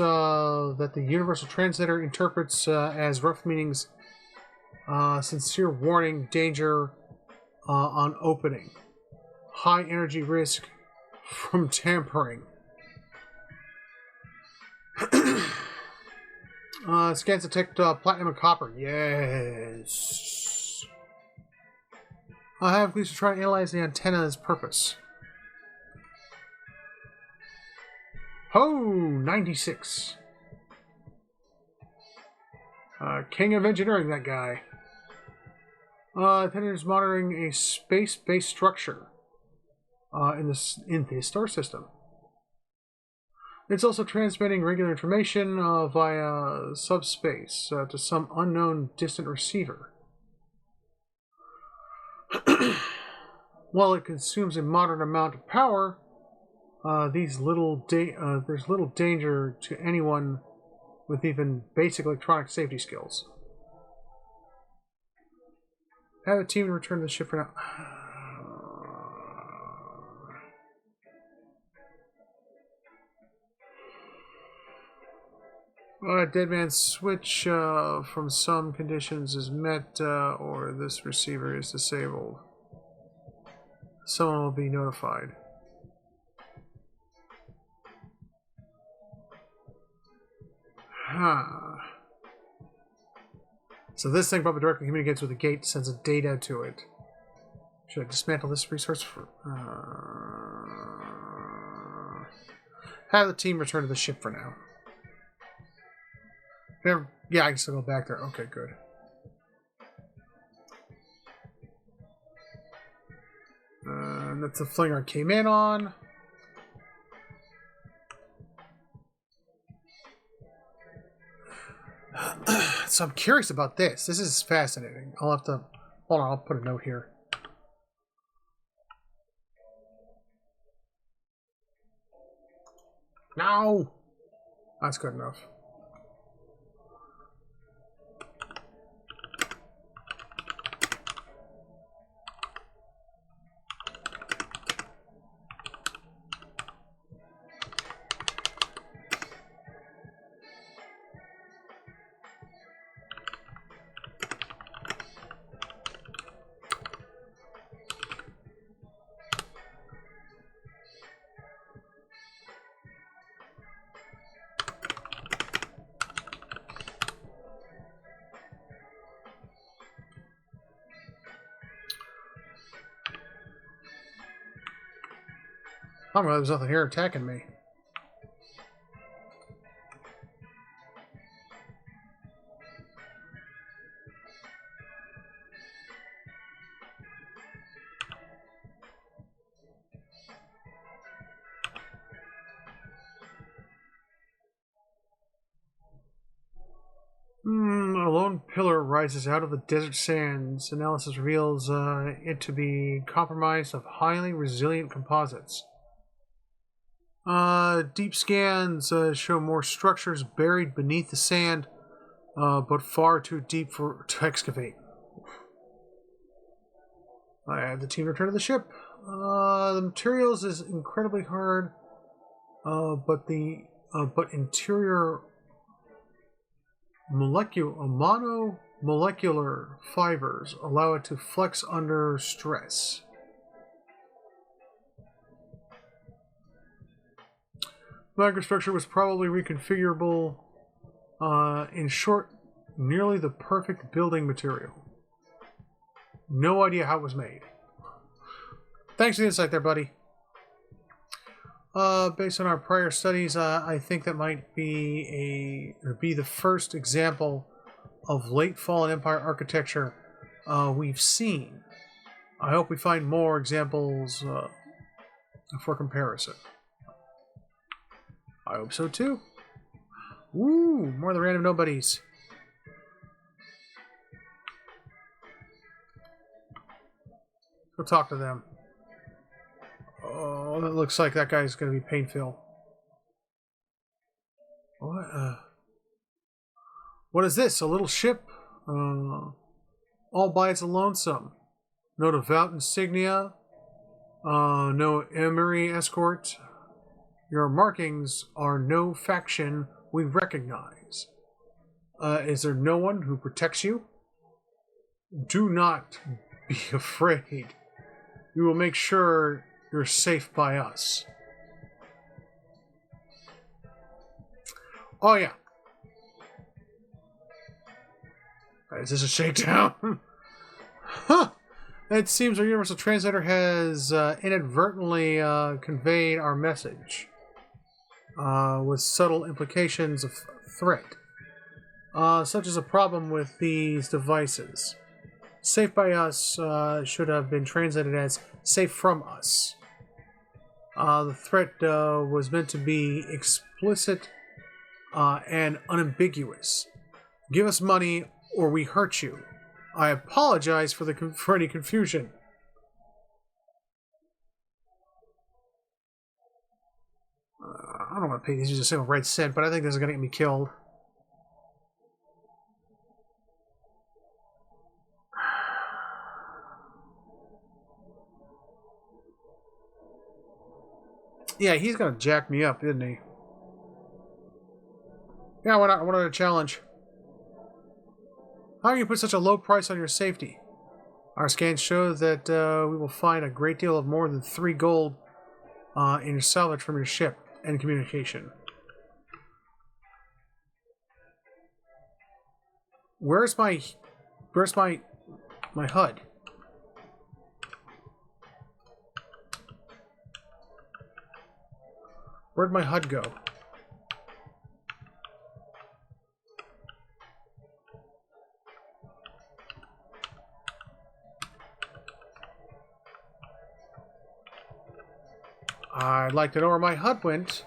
that the Universal Translator interprets as rough meanings. Sincere warning, danger on opening. High energy risk from tampering. Scans detect platinum and copper. Yes. I have police to try and analyze the antenna's purpose. Oh, 96. King of engineering, that guy. Antenna is monitoring a space-based structure in the star system. It's also transmitting regular information via subspace to some unknown distant receiver. While it consumes a moderate amount of power, there's little danger to anyone with even basic electronic safety skills. Have a team return to the ship for now. Dead man's switch from some conditions is met, or this receiver is disabled. Someone will be notified. So this thing probably directly communicates with the gate, sends a data to it. Should I dismantle this resource for... have the team return to the ship for now. Yeah, I can still go back there. Okay, good. And that's the flinger I came in on. So I'm curious about this. This is fascinating. I'll have to... Hold on, I'll put a note here. No! That's good enough. I'm glad there's nothing here attacking me. A lone pillar rises out of the desert sands. Analysis reveals it to be compromised of highly resilient composites. Deep scans show more structures buried beneath the sand, but far too deep to excavate. I have the team return to the ship. The materials is incredibly hard, but interior monomolecular fibers allow it to flex under stress. Microstructure was probably reconfigurable. In short, nearly the perfect building material. No idea how it was made. Thanks for the insight there, buddy. Based on our prior studies, I think that might be the first example of late Fallen Empire architecture we've seen. I hope we find more examples for comparison. I hope so too. Ooh, more of the random nobodies. Go talk to them. Oh, that looks like that guy's going to be pain-filled. What is this? A little ship? All by its lonesome. No devout insignia. No Emery escort. Your markings are no faction we recognize. Is there no one who protects you? Do not be afraid. We will make sure you're safe by us. Oh, yeah. Is this a shakedown? Huh. It seems our universal translator has inadvertently conveyed our message with subtle implications of threat, such as a problem with these devices. Safe by us should have been translated as safe from us. The threat was meant to be explicit and unambiguous. Give us money or we hurt you. I apologize for any confusion. I don't want to pay these just a single red cent, but I think this is going to get me killed. Yeah, he's going to jack me up, isn't he? Yeah, why not? I wanted a challenge. How can you put such a low price on your safety? Our scans show that we will find a great deal of more than 3 gold in your salvage from your ship and communication. Where's my HUD? Where'd my HUD go? I'd like to know where my HUD went.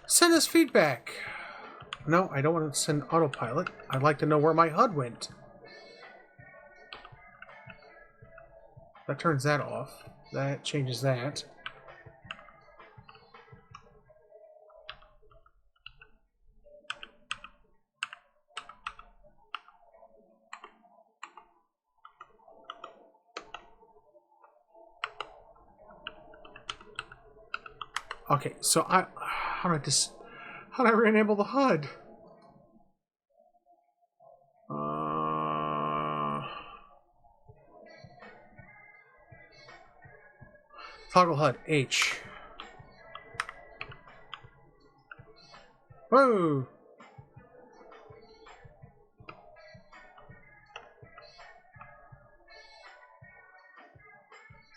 Send us feedback. No, I don't want to send autopilot. I'd like to know where my HUD went. That turns that off. That changes that. Okay, so how do I re-enable the HUD? Toggle HUD H. Whoa!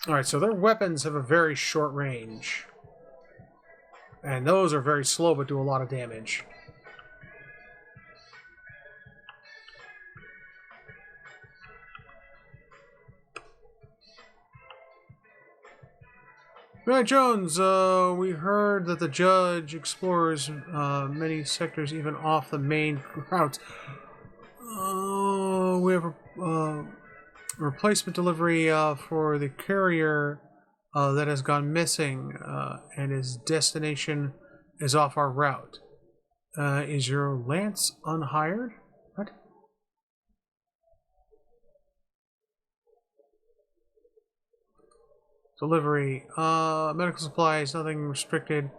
Alright, so their weapons have a very short range. And those are very slow but do a lot of damage. Matt Jones, we heard that the judge explores many sectors even off the main routes. We have a replacement delivery for the carrier that has gone missing, and his destination is off our route. Is your Lance unhired? What? Delivery. Medical supplies, nothing restricted.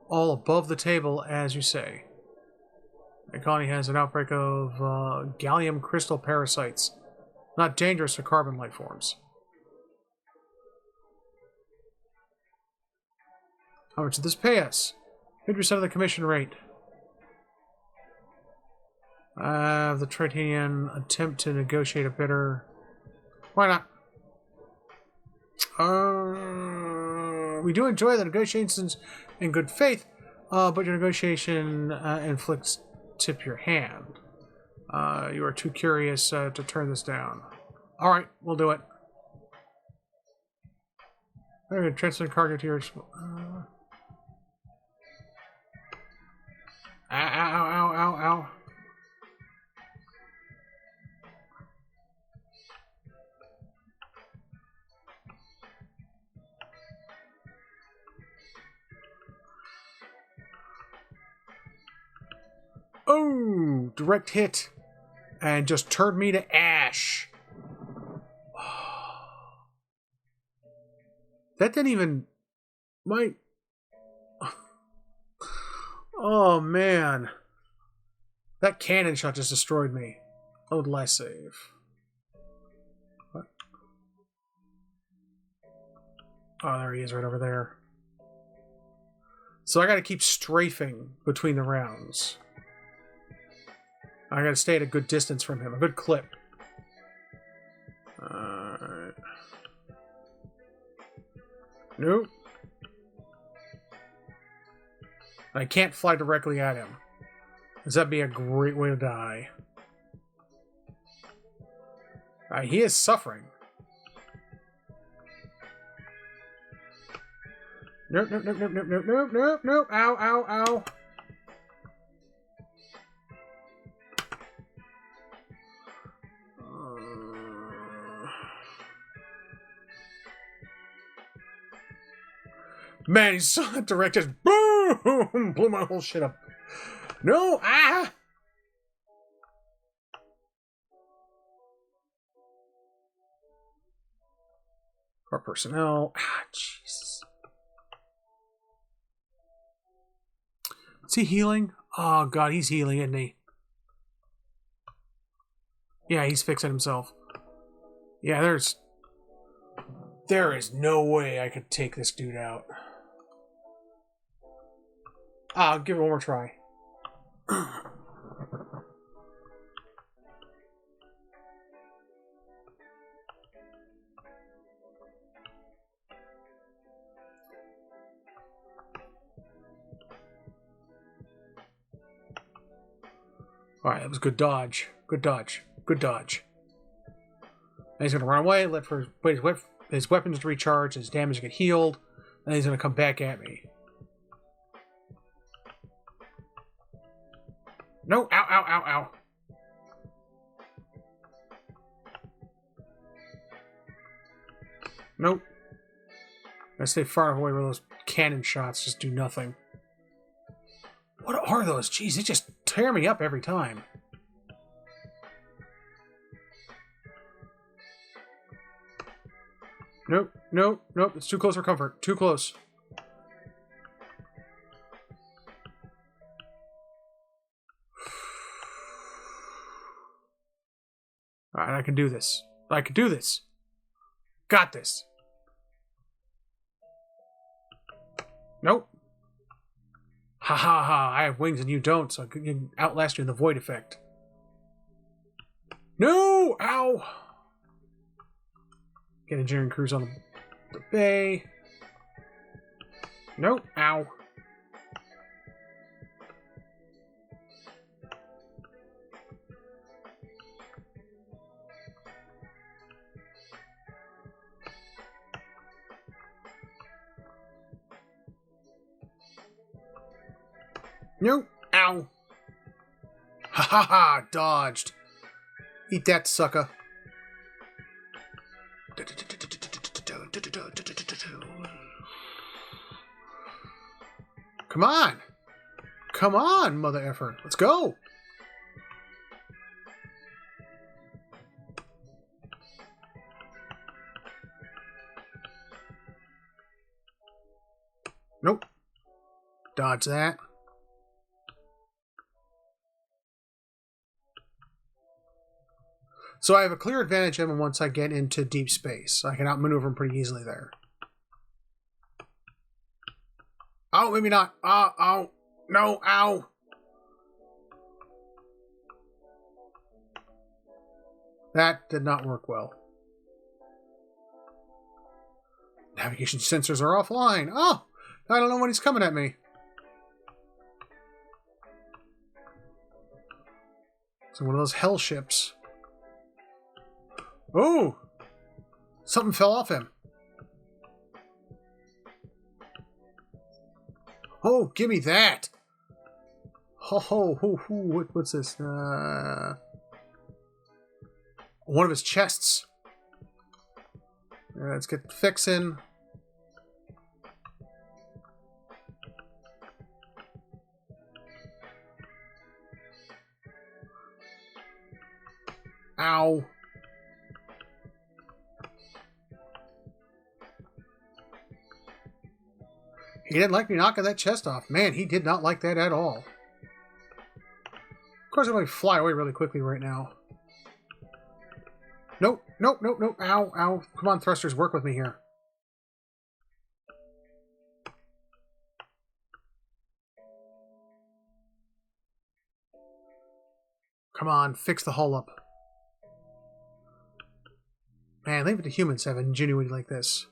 All above the table, as you say. The colony has an outbreak of gallium crystal parasites. Not dangerous to carbon life forms. How much did this pay us? 50% of the commission rate. The Tritanian attempt to negotiate a bidder. Why not? We do enjoy the negotiations in good faith, but your negotiation inflicts tip your hand. You are too curious to turn this down. Alright, we'll do it. Okay, transfer cargo to your... Ow, ow, ow, ow, ow. Oh, direct hit. And just turned me to ash. That didn't even... Oh, man. That cannon shot just destroyed me. Oh, did I save? What? Oh, there he is right over there. So I gotta keep strafing between the rounds. I gotta stay at a good distance from him. A good clip. Alright. Nope. I can't fly directly at him. Because that'd be a great way to die. He is suffering. Nope, nope, nope, nope, nope, nope, nope, nope, nope. Ow, ow, ow. Man, he's so direct. Just boom! Blew my whole shit up. No! Ah! Our personnel. Ah, Jesus. Is he healing? Oh, God, he's healing, isn't he? Yeah, he's fixing himself. Yeah, there is no way I could take this dude out. I'll give it one more try. Alright, that was good dodge. Good dodge. Good dodge. And he's going to run away, wait his weapons to recharge, his damage to get healed, and he's going to come back at me. No! Ow, ow, ow, ow. Nope. I stay far away where those cannon shots just do nothing. What are those? Jeez, they just tear me up every time. Nope, nope, nope. It's too close for comfort. Too close. Alright, I can do this. I can do this. Got this. Nope. Ha ha ha, I have wings and you don't, so I can outlast you in the void effect. No! Ow! Get engineering crews on the bay. Nope. Ow. Nope. Ow. Ha ha ha! Dodged. Eat that, sucker. Come on! Come on, mother effer. Let's go! Nope. Dodge that. So I have a clear advantage of him once I get into deep space. I can outmaneuver him pretty easily there. Oh, maybe not. Oh. No, ow. That did not work well. Navigation sensors are offline. Oh, I don't know when he's coming at me. So one of those hell ships. Oh! Something fell off him. Oh, give me that! What's this? One of his chests. Let's get fixing. Ow. He didn't like me knocking that chest off. Man, he did not like that at all. Of course, I'm going to fly away really quickly right now. Nope, nope, nope, nope. Ow, ow. Come on, thrusters, work with me here. Come on, fix the hull up. Man, leave it to humans to have ingenuity like this.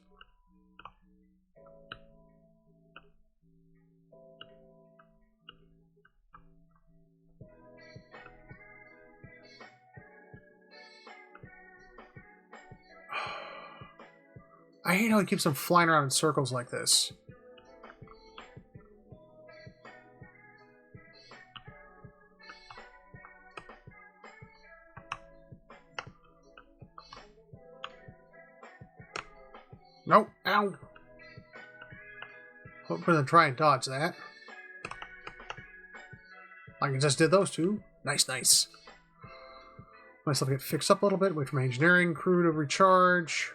I hate how he keeps them flying around in circles like this. Nope. Ow. Hope we're going to try and dodge that. Like I just did those two. Nice, nice. Myself get fixed up a little bit. Wait for my engineering crew to recharge.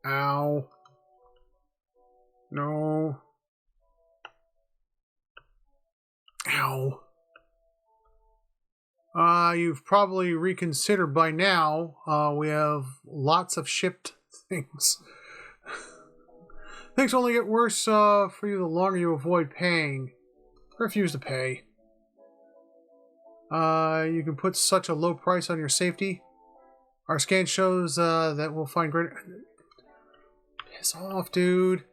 Ow. No. Ow. You've probably reconsidered by now. We have lots of shipped things. Things only get worse for you the longer you avoid paying. Refuse to pay. You can put such a low price on your safety. Our scan shows that we'll find greater... Piss off, dude.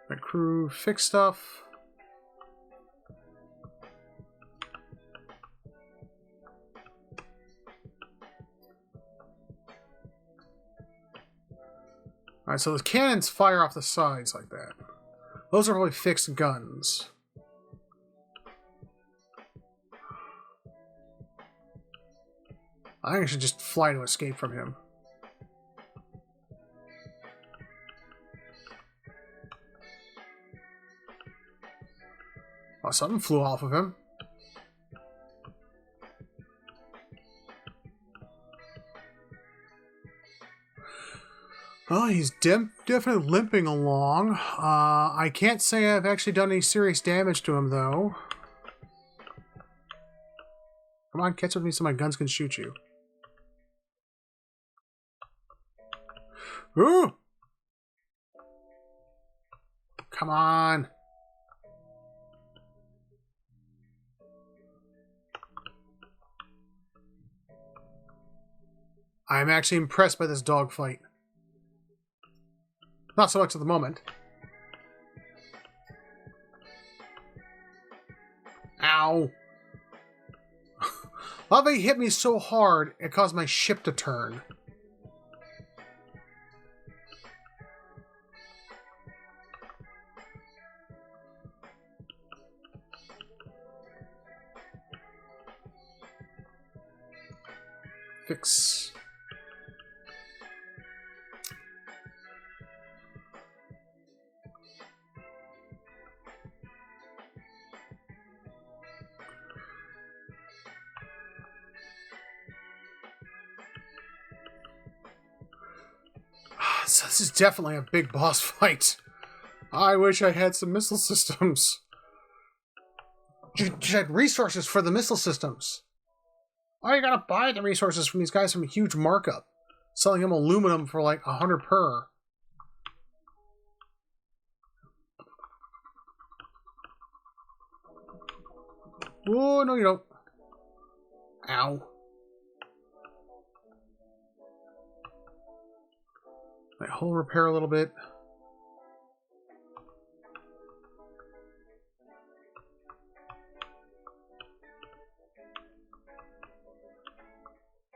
My crew fix stuff. Alright, so the cannons fire off the sides like that. Those are probably fixed guns. I think I should just fly to escape from him. Oh, something flew off of him. Well, he's definitely limping along. I can't say I've actually done any serious damage to him, though. Come on, catch up with me so my guns can shoot you. Ooh! Come on! I'm actually impressed by this dogfight. Not so much at the moment. Ow! Lava hit me so hard, it caused my ship to turn. Fix. So this is definitely a big boss fight. I wish I had some missile systems. You had resources for the missile systems. Oh, you gotta buy the resources from these guys from a huge markup. Selling them aluminum for like 100 per. Oh, no you don't. Ow. My hull repair a little bit.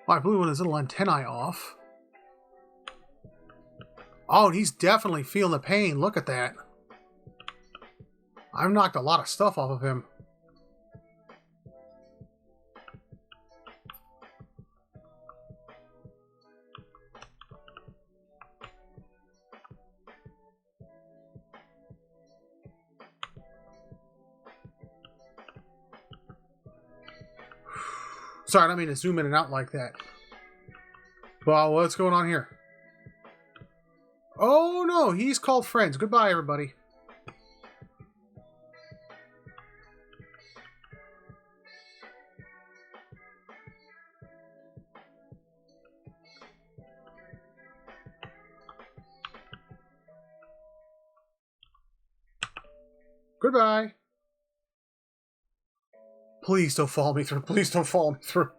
Oh, I blew one of his little antennae off. Oh, and he's definitely feeling the pain. Look at that. I've knocked a lot of stuff off of him. Sorry, I don't mean to zoom in and out like that. Well, what's going on here? Oh no, he's called friends. Goodbye, everybody. Goodbye. Please don't follow me through. Please don't follow me through.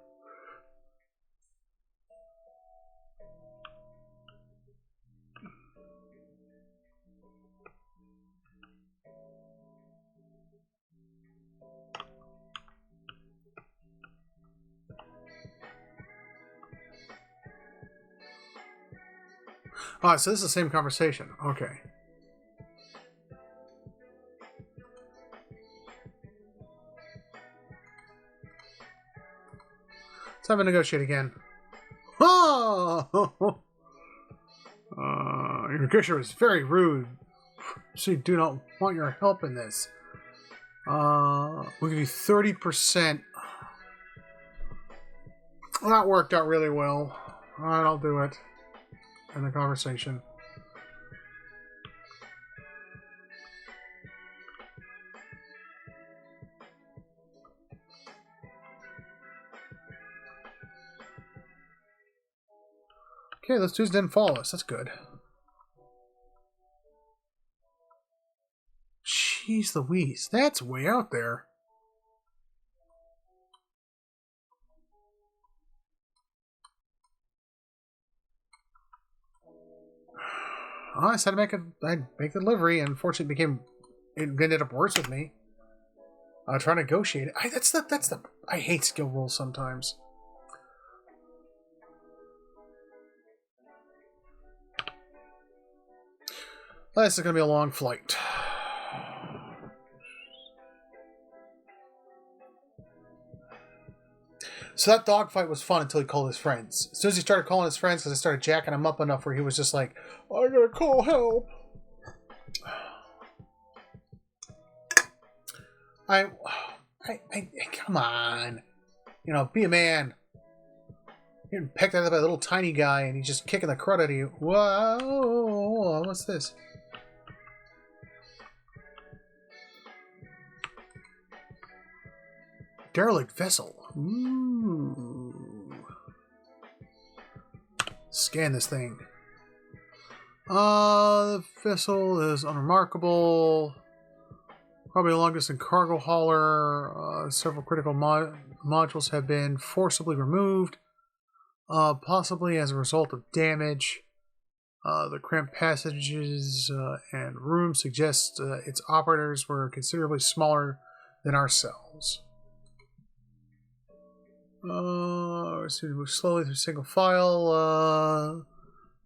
Ah, so this is the same conversation. Okay. Let's have a negotiate again. Oh! Your negotiator was very rude. So you do not want your help in this. We'll give you 30%. Well, that worked out really well. Alright, I'll do it. In the conversation. Okay, those dudes didn't follow us. That's good. Jeez Louise, that's way out there. Oh, I said I'd make the delivery, and unfortunately it ended up worse with me. Trying to negotiate it. I hate skill rolls sometimes. This is going to be a long flight. So that dogfight was fun until he called his friends. As soon as he started calling his friends, because I started jacking him up enough where he was just like, I gotta call help. Come on. You know, be a man. You're getting pecked out by a little tiny guy and he's just kicking the crud out of you. Whoa, what's this? Derelict vessel. Ooh. Scan this thing. The vessel is unremarkable. Probably the longest in cargo hauler. Several critical modules have been forcibly removed. Possibly as a result of damage. The cramped passages and rooms suggest its operators were considerably smaller than ourselves. So we move slowly through single file,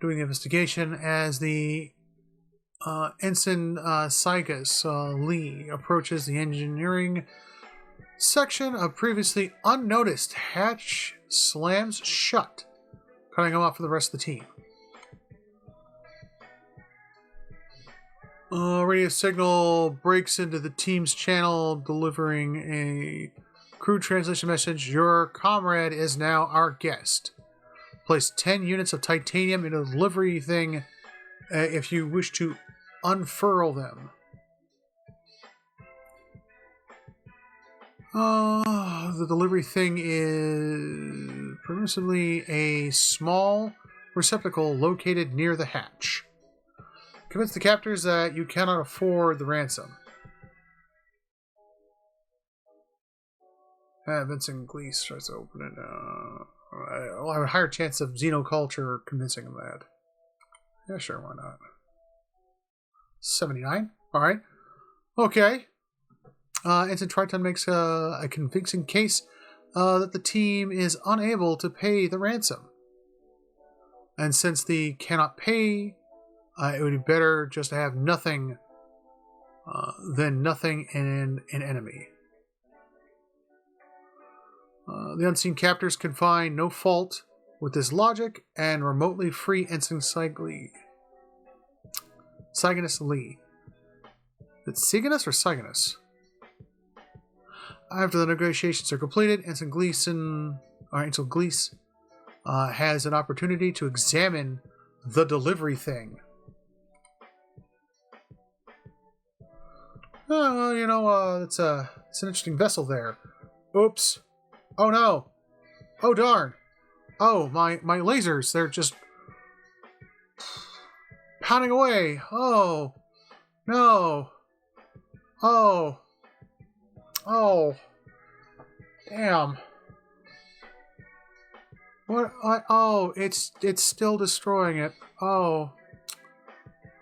doing the investigation as the Ensign Saigas Lee approaches the engineering section. A previously unnoticed hatch slams shut, cutting him off for the rest of the team. Radio signal breaks into the team's channel, delivering a crew translation message. Your comrade is now our guest. Place 10 units of titanium in a delivery thing if you wish to unfurl them. The delivery thing is permissibly a small receptacle located near the hatch. Convince the captors that you cannot afford the ransom. Vincent Gleese tries to open it. I'll have a higher chance of xenoculture convincing him that. Yeah, sure, why not? 79? Alright. Okay. Ensign Triton makes a convincing case that the team is unable to pay the ransom. And since they cannot pay, it would be better just to have nothing than nothing in an enemy. The unseen captors can find no fault with this logic and remotely free Ensign Saiganus Lee. Is it Siganus or Siganus? After the negotiations are completed, Ensign Gleese has an opportunity to examine the delivery thing. Oh, you know, it's an interesting vessel there. Oops. Oh no. Oh darn. Oh, my lasers, they're just pounding away. Oh. No. Oh. Oh. Damn. What? Oh, it's still destroying it. Oh.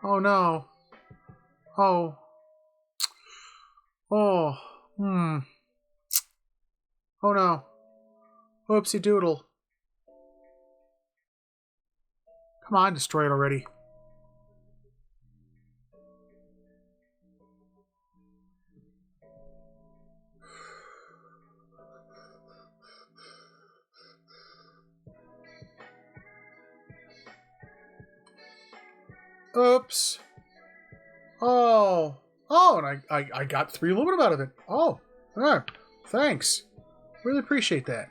Oh no. Oh. Oh. Oh no. Whoopsie doodle. Come on, destroy it already. Oops. Oh. Oh, and I got 3 aluminum out of it. Oh. Thanks. Really appreciate that.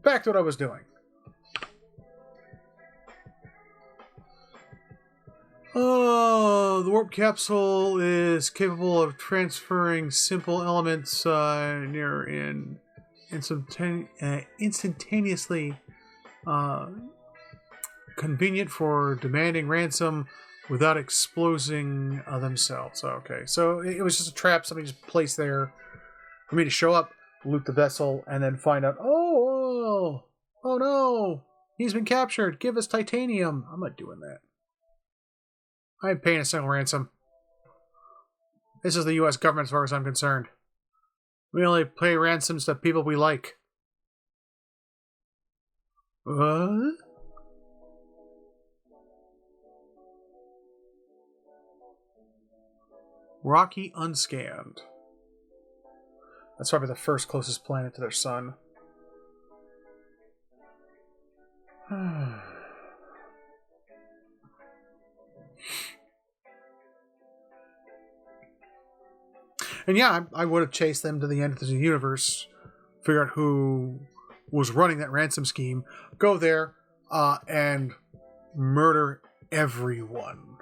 Back to what I was doing. Oh, the warp capsule is capable of transferring simple elements instantaneously, convenient for demanding ransom without exploding themselves. Okay, so it was just a trap somebody just placed there for me to show up, loot the vessel, and then find out, oh no, he's been captured. Give us titanium. I'm not doing that. I ain't paying a single ransom. This is the U.S. government as far as I'm concerned. We only pay ransoms to people we like. What? Rocky unscanned. That's probably the first closest planet to their sun. And yeah, I would have chased them to the end of the universe, figure out who was running that ransom scheme, go there, and murder everyone.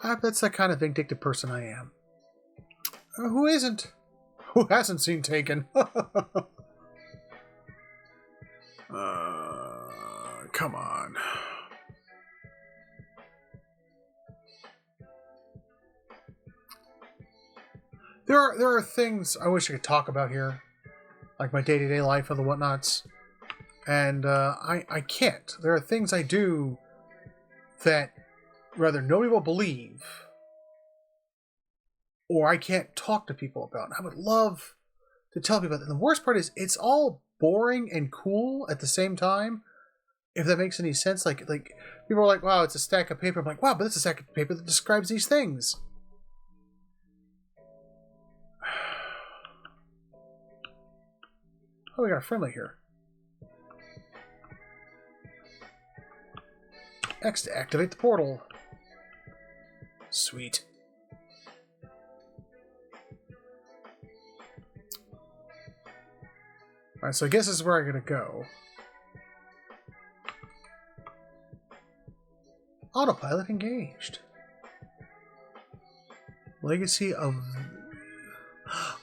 That's the kind of vindictive person I am. Who isn't? Who hasn't seen Taken? Come on. There are things I wish I could talk about here, like my day-to-day life and the whatnots, and I can't. There are things I do that rather nobody will believe, or I can't talk to people about. I would love to tell people that. And the worst part is it's all boring and cool at the same time, if that makes any sense. Like people are like, wow, it's a stack of paper. I'm like, wow, but it's a stack of paper that describes these things. Oh, we got a friendly here. X to activate the portal. Sweet. Alright, so I guess this is where I'm gonna go. Autopilot engaged. Legacy of...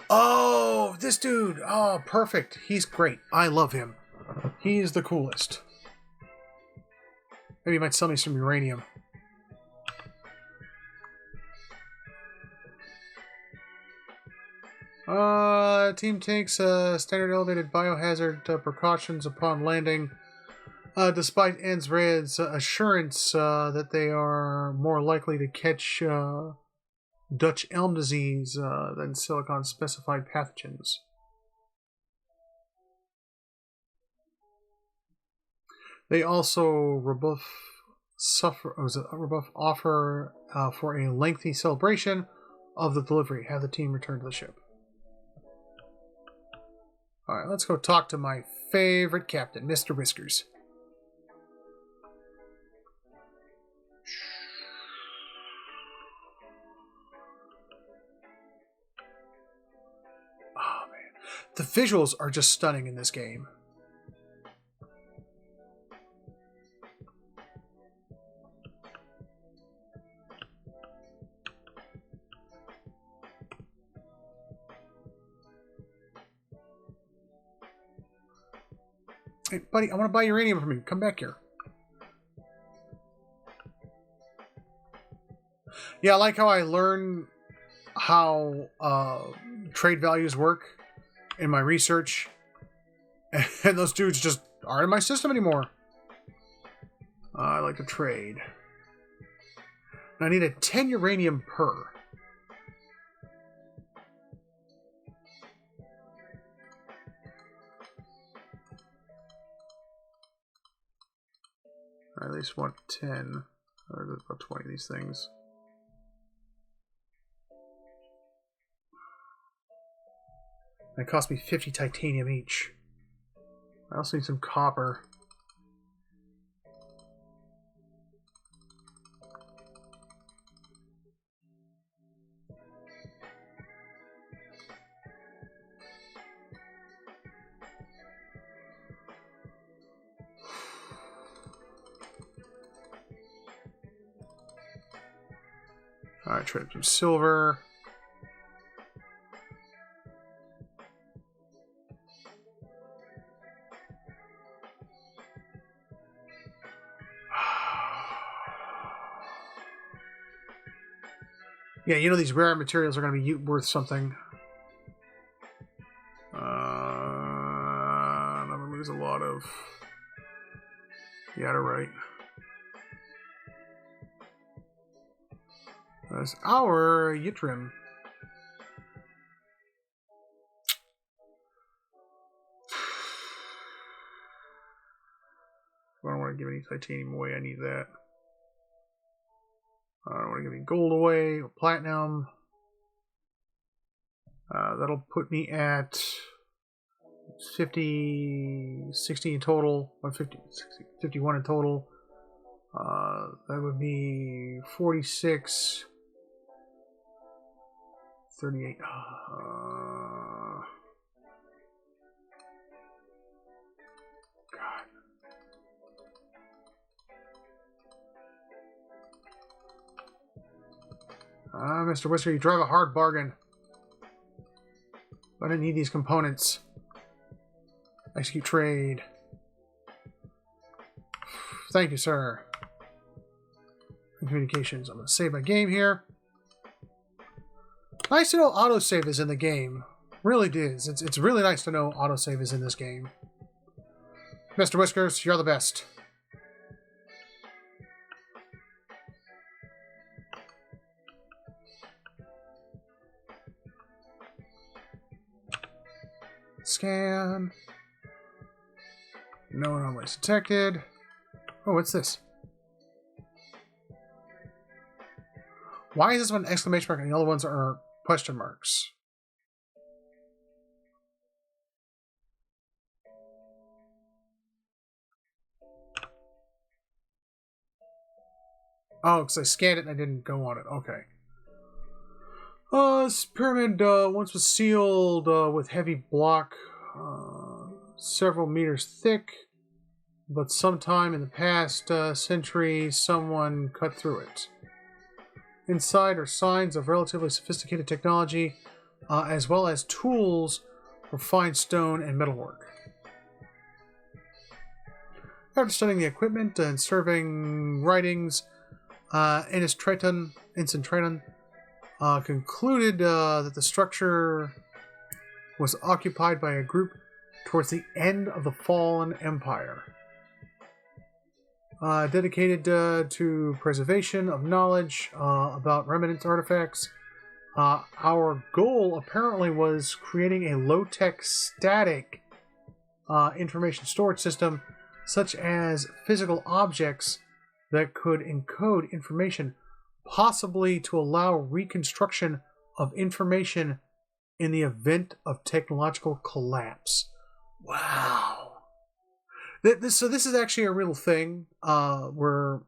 Oh, this dude! Oh, perfect. He's great. I love him. He's the coolest. Maybe he might sell me some uranium. Team takes standard elevated biohazard precautions upon landing. Despite Ansred's assurance that they are more likely to catch Dutch elm disease than silicon-specified pathogens. They also rebuff offer for a lengthy celebration of the delivery. Have the team return to the ship. Alright, let's go talk to my favorite captain, Mr. Whiskers. Oh, man. The visuals are just stunning in this game. Hey, buddy, I want to buy uranium from you. Come back here. Yeah, I like how I learn how trade values work in my research. And those dudes just aren't in my system anymore. I like to trade. And I need a 10 uranium per. I at least want 10. Or there's about 20 of these things. And it cost me 50 titanium each. I also need some copper. Alright, trade some silver. Yeah, you know these rare materials are going to be worth something. I'm going to lose a lot of... Yeah, right. That's our yttrium. I don't want to give any titanium away. I need that. I don't want to give any gold away or platinum. That'll put me at 50, 60 in total, or 50, 60, 51 in total. That would be 46, 38. God. Mr. Whisker, you drive a hard bargain. I didn't need these components. Execute trade. Thank you, sir. Communications. I'm going to save my game here. Nice to know autosave is in the game. Really is. It's really nice to know autosave is in this game. Mr. Whiskers, you're the best. Scan. No anomalies detected. Oh, what's this? Why is this one exclamation mark and the other ones are question marks? Oh, because I scanned it and I didn't go on it. Okay. This pyramid once was sealed with heavy block, several meters thick, but sometime in the past century, someone cut through it. Inside are signs of relatively sophisticated technology, as well as tools for fine stone and metalwork. After studying the equipment and surveying writings, Ennis Triton concluded that the structure was occupied by a group towards the end of the fallen empire. Dedicated to preservation of knowledge about remnant artifacts. Our goal apparently was creating a low-tech static information storage system, such as physical objects that could encode information, possibly to allow reconstruction of information in the event of technological collapse. Wow. So this is actually a real thing where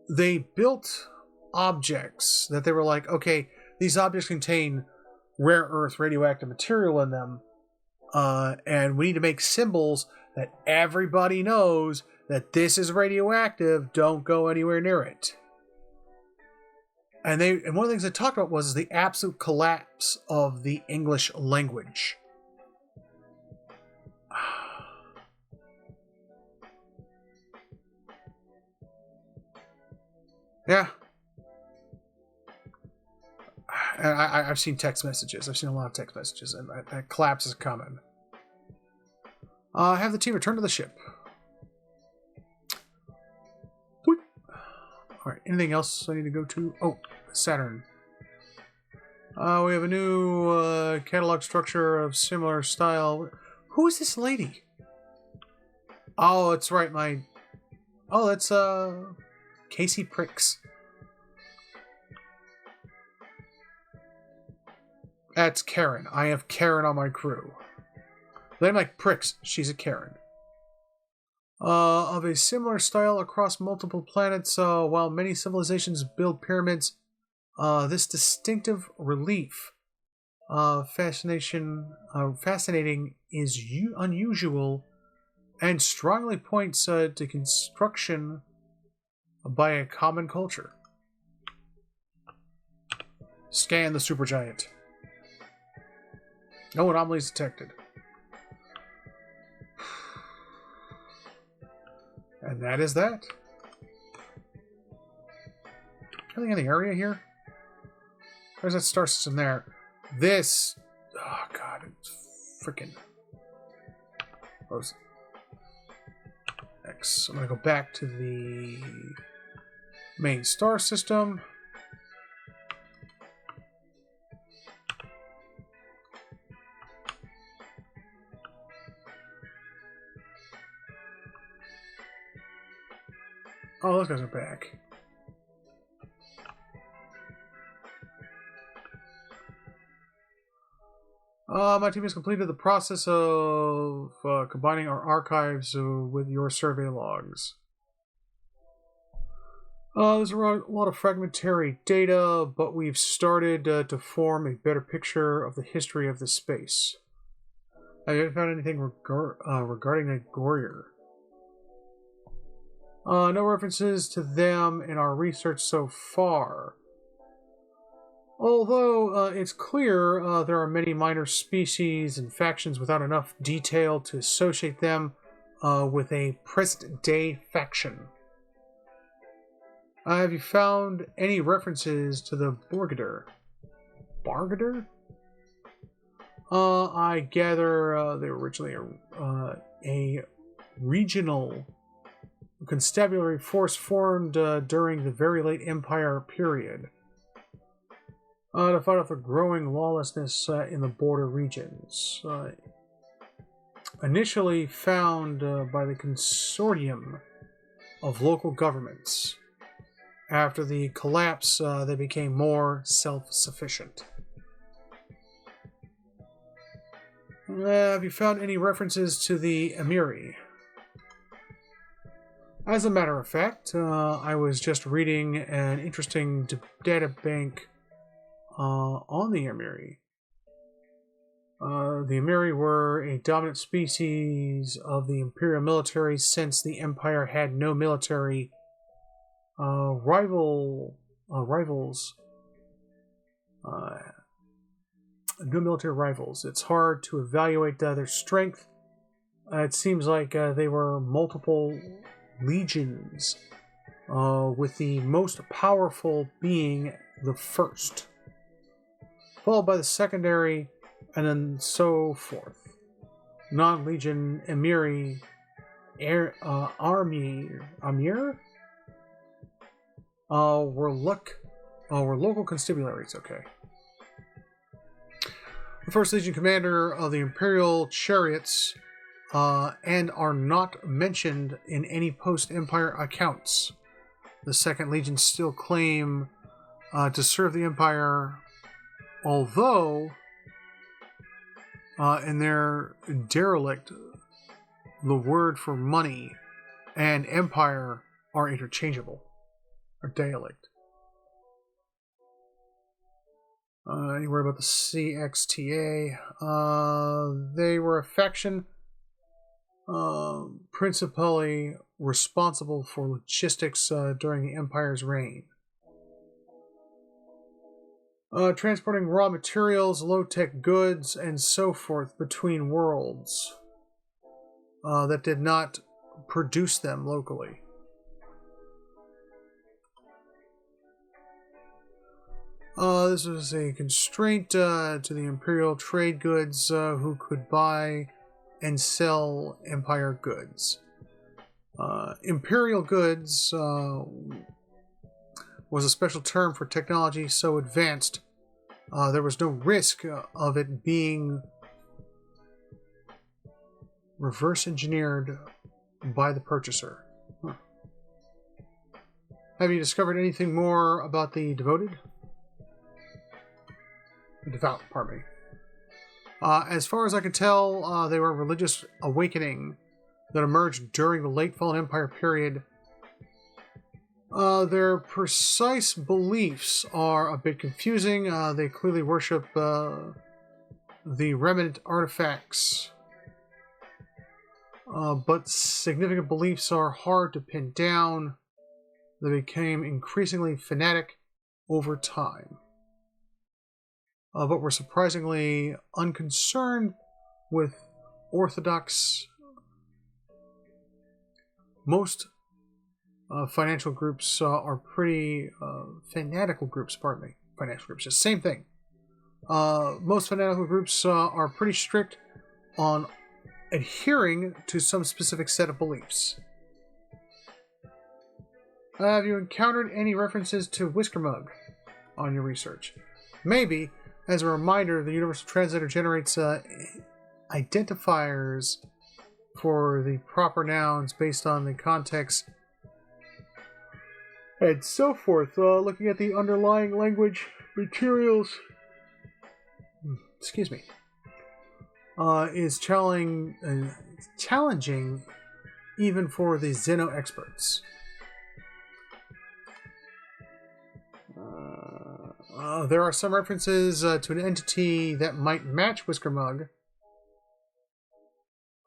they built objects that they were like, okay, these objects contain rare earth radioactive material in them, and we need to make symbols that everybody knows that this is radioactive, don't go anywhere near it. And one of the things they talked about was the absolute collapse of the English language. Yeah. And I've seen text messages. I've seen a lot of text messages, and that collapse is coming. Have the team return to the ship. Alright, anything else I need to go to? Oh, Saturn. We have a new catalog structure of similar style. Who is this lady? Oh, it's right, Oh, that's Casey Pricks. That's Karen. I have Karen on my crew. They like pricks. She's a Karen. Of a similar style across multiple planets, while many civilizations build pyramids, this distinctive relief, fascinating is unusual and strongly points to construction by a common culture. Scan the supergiant. No anomalies detected. And that is that. Anything in the area here? There's that star system there. This... Oh, God. It's freaking... Close. X. I'm going to go back to the main star system. Oh, those guys are back. My team has completed the process of combining our archives with your survey logs. There's a lot of fragmentary data, but we've started to form a better picture of the history of the space. Have you found anything regarding a Goryeo? No references to them in our research so far. Although it's clear there are many minor species and factions without enough detail to associate them with a present-day faction. Have you found any references to the Borgader? Bargader? I gather they were originally a regional constabulary force formed during the very late Empire period to fight off the growing lawlessness in the border regions. Initially found by the consortium of local governments. After the collapse, they became more self-sufficient. Have you found any references to the Emiri? As a matter of fact, I was just reading an interesting data bank on the Emiri. The Emiri were a dominant species of the Imperial military since the Empire had no military rivals. No military rivals. It's hard to evaluate their strength. It seems like they were multiple legions, with the most powerful being the first, followed by the secondary, and then so forth. Non-legion Emiri Amir were local constabularies. Okay. The First Legion commander of the Imperial Chariots, and are not mentioned in any post-Empire accounts. The Second Legion still claim to serve the Empire, although in their derelict, the word for money and Empire are interchangeable. Or derelict. You worry about the CXTA. They were a faction principally responsible for logistics during the Empire's reign. Transporting raw materials, low-tech goods, and so forth between worlds that did not produce them locally. This was a constraint to the Imperial trade goods who could buy and sell Empire goods. Imperial goods was a special term for technology so advanced there was no risk of it being reverse engineered by the purchaser. Huh. Have you discovered anything more about the Devoted? Devout, pardon me. As far as I can tell, they were a religious awakening that emerged during the late Fallen Empire period. Their precise beliefs are a bit confusing. They clearly worship the remnant artifacts, but significant beliefs are hard to pin down. They became increasingly fanatic over time, but were surprisingly unconcerned with orthodox. Most financial groups are pretty fanatical groups. Pardon me, financial groups. Just same thing. Most fanatical groups are pretty strict on adhering to some specific set of beliefs. Have you encountered any references to Whiskermug on your research? Maybe, as a reminder, the Universal Translator generates identifiers for the proper nouns based on the context and so forth. Looking at the underlying language materials, excuse me, is challenging even for the Xeno experts. There are some references to an entity that might match Whiskermug,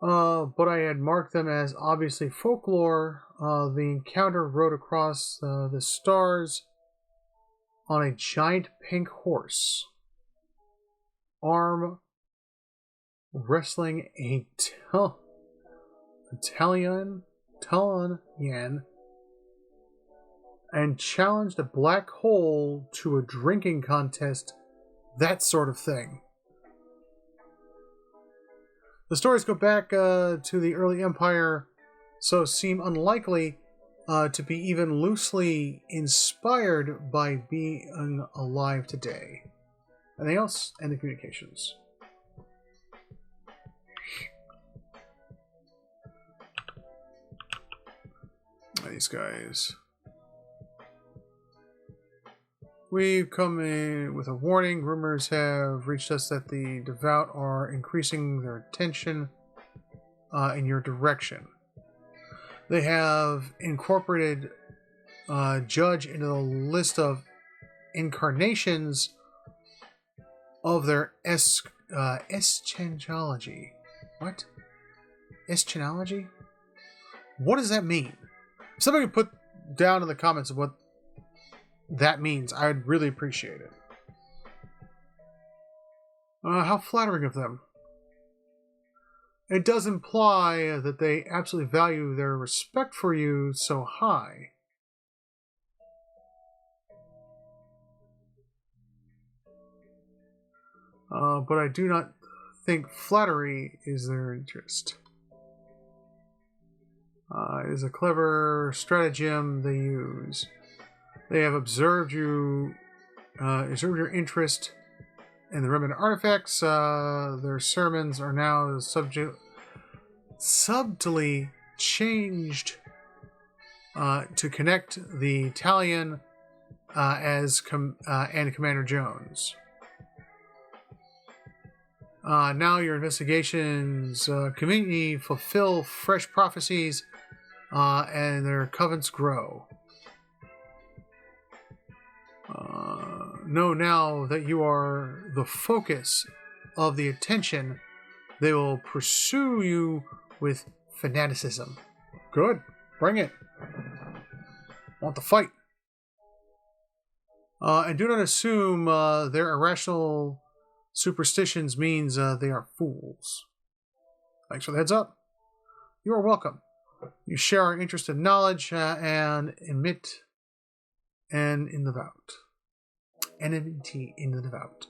but I had marked them as obviously folklore. The encounter rode across the stars on a giant pink horse, arm wrestling a Italian and challenged a black hole to a drinking contest, that sort of thing. The stories go back to the early Empire, so seem unlikely to be even loosely inspired by being alive today. Anything else? And the communications. These guys. We've come in with a warning. Rumors have reached us that the devout are increasing their attention in your direction. They have incorporated Judge into the list of incarnations of their eschatology. What? Eschatology? What does that mean? If somebody could put down in the comments of what that means, I would really appreciate it. How flattering of them. It does imply that they absolutely value their respect for you so high. But I do not think flattery is their interest. It is a clever stratagem they use. They have observed your interest in the remnant artifacts. Their sermons are now subtly changed to connect the Italian and Commander Jones. Now your investigations conveniently fulfill fresh prophecies, and their covens grow. Know now that you are the focus of the attention. They will pursue you with fanaticism. Good. Bring it. Want the fight. And do not assume their irrational superstitions means they are fools. Thanks for the heads up. You are welcome. You share our interest in knowledge and emit and in the devout. Enmity in the devout.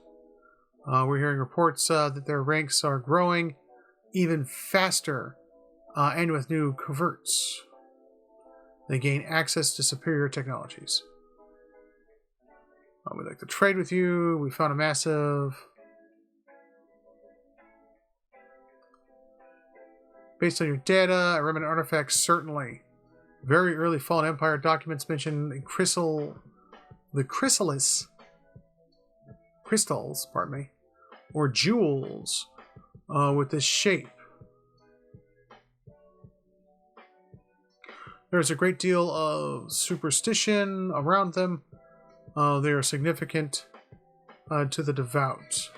We're hearing reports that their ranks are growing even faster and with new coverts. They gain access to superior technologies. We'd like to trade with you. We found a massive... Based on your data, remnant artifacts, certainly. Very early Fallen Empire documents mention the chrysalis crystals, pardon me, or jewels with this shape. There's a great deal of superstition around them. They are significant to the devout,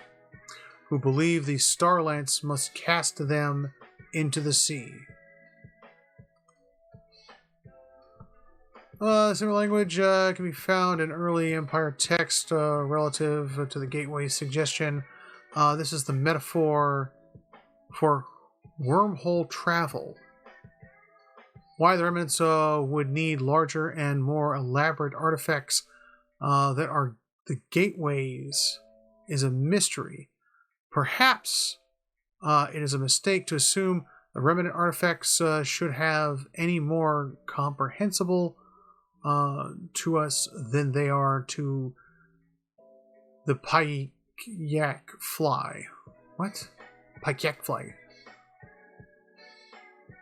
who believe the starlance must cast them into the sea. Similar language can be found in early Empire text relative to the gateway suggestion. This is the metaphor for wormhole travel. Why the remnants would need larger and more elaborate artifacts that are the gateways is a mystery. Perhaps it is a mistake to assume the remnant artifacts should have any more comprehensible to us than they are to the Pike-Yak fly. What? Pike-Yak fly.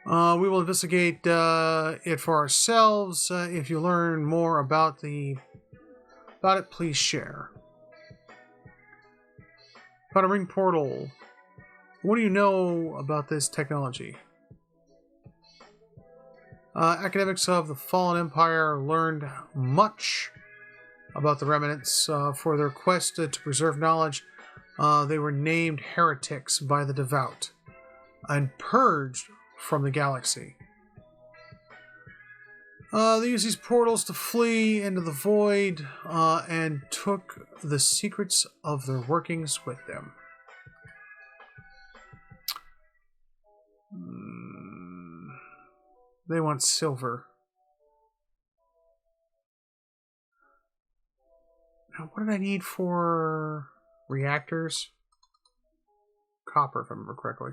We will investigate it for ourselves. If you learn more about it, please share. About a ring portal. What do you know about this technology? Academics of the Fallen Empire learned much about the remnants for their quest to preserve knowledge. They were named heretics by the devout and purged from the galaxy. They used these portals to flee into the void and took the secrets of their workings with them. They want silver. Now, what did I need for reactors? Copper, if I remember correctly.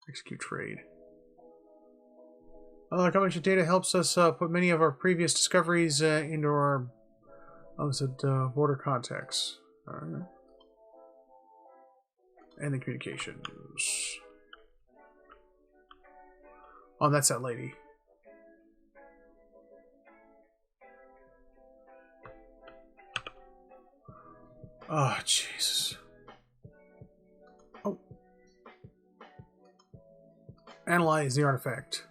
Execute trade. Combination data helps us put many of our previous discoveries into our border contacts. Alright. And the communications. Oh, that's that lady. Oh, Jesus. Oh. Analyze the artifact.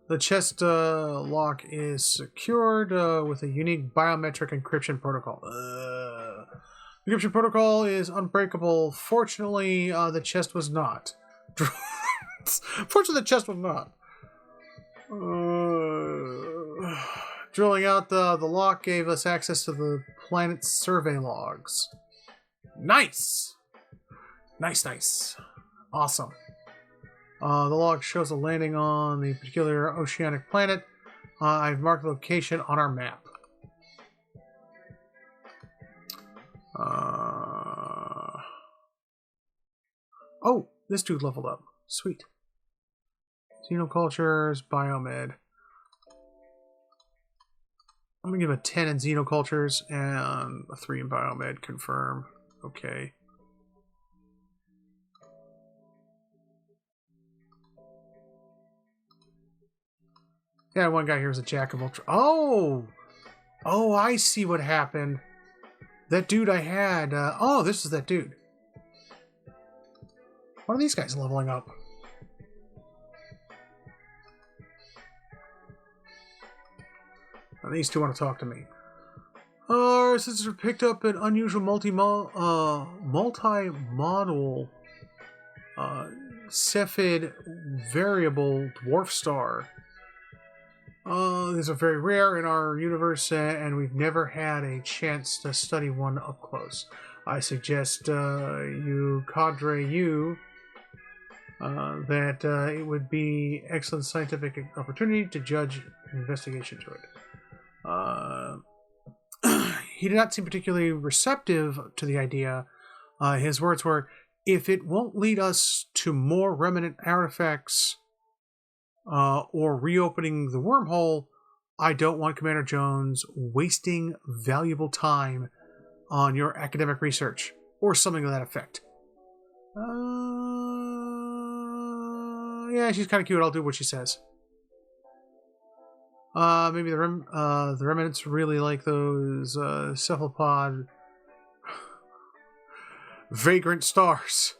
The chest lock is secured with a unique biometric encryption protocol. The encryption protocol is unbreakable. Fortunately, the chest was not. Fortunately, the chest was not. Drilling out the lock gave us access to the planet's survey logs. Nice! Nice. Awesome. The log shows a landing on the particular oceanic planet. I've marked the location on our map. Oh, this dude leveled up. Sweet. Xenocultures, Biomed. I'm going to give a 10 in Xenocultures and a 3 in Biomed. Confirm. Okay. Yeah, one guy here is a jack of ultra. Oh! Oh, I see what happened. That dude I had. Oh, this is that dude. One of these guys leveling up. Now, these two want to talk to me. Our sister picked up an unusual multi-model Cephid variable dwarf star. These are very rare in our universe, and we've never had a chance to study one up close. I suggest that it would be excellent scientific opportunity to judge an investigation to it. He did not seem particularly receptive to the idea. His words were, if it won't lead us to more remnant artifacts or reopening the wormhole, I don't want Commander Jones wasting valuable time on your academic research, or something to that effect. Yeah, she's kind of cute. I'll do what she says. Maybe the remnants really like those cephalopod vagrant stars.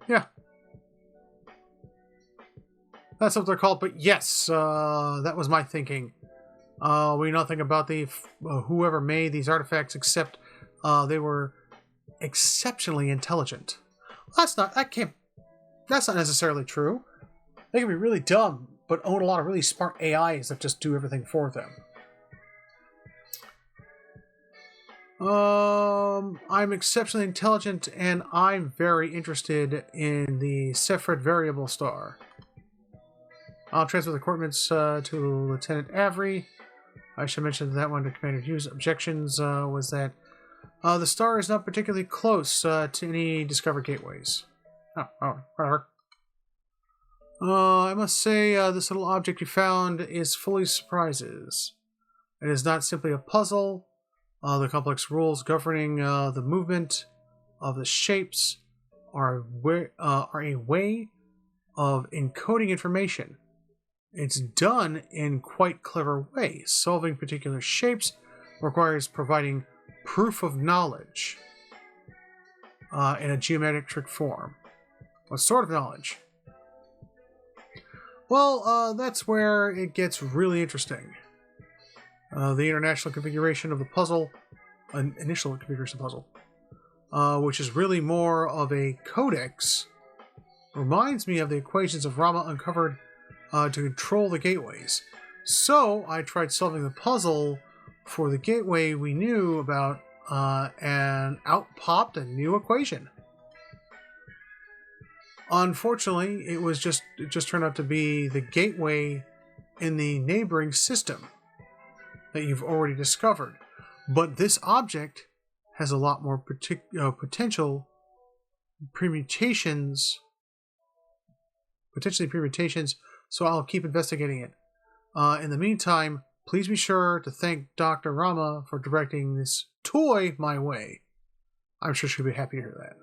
Yeah. That's what they're called, but yes, that was my thinking. We know nothing about the whoever made these artifacts except they were exceptionally intelligent. That's not necessarily true. They can be really dumb, but own a lot of really smart AIs that just do everything for them. I'm exceptionally intelligent, and I'm very interested in the Cepheid variable star. I'll transfer the coordinates to Lieutenant Avery. I should mention that one to Commander Hughes' objections was that the star is not particularly close to any discovered gateways. Oh, whatever. I must say, this little object you found is full of surprises. It is not simply a puzzle. The complex rules governing the movement of the shapes are a way of encoding information. It's done in quite clever ways. Solving particular shapes requires providing proof of knowledge in a geometric form. What sort of knowledge? Well, that's where it gets really interesting. The international configuration of the puzzle, initial configuration of the puzzle, which is really more of a codex, reminds me of the equations of Rama uncovered to control the gateways. So I tried solving the puzzle for the gateway we knew about, and out popped a new equation. Unfortunately, it just turned out to be the gateway in the neighboring system that you've already discovered. But this object has a lot more potentially permutations, so I'll keep investigating it. In the meantime, please be sure to thank Dr. Rama for directing this toy my way. I'm sure she'll be happy to hear that.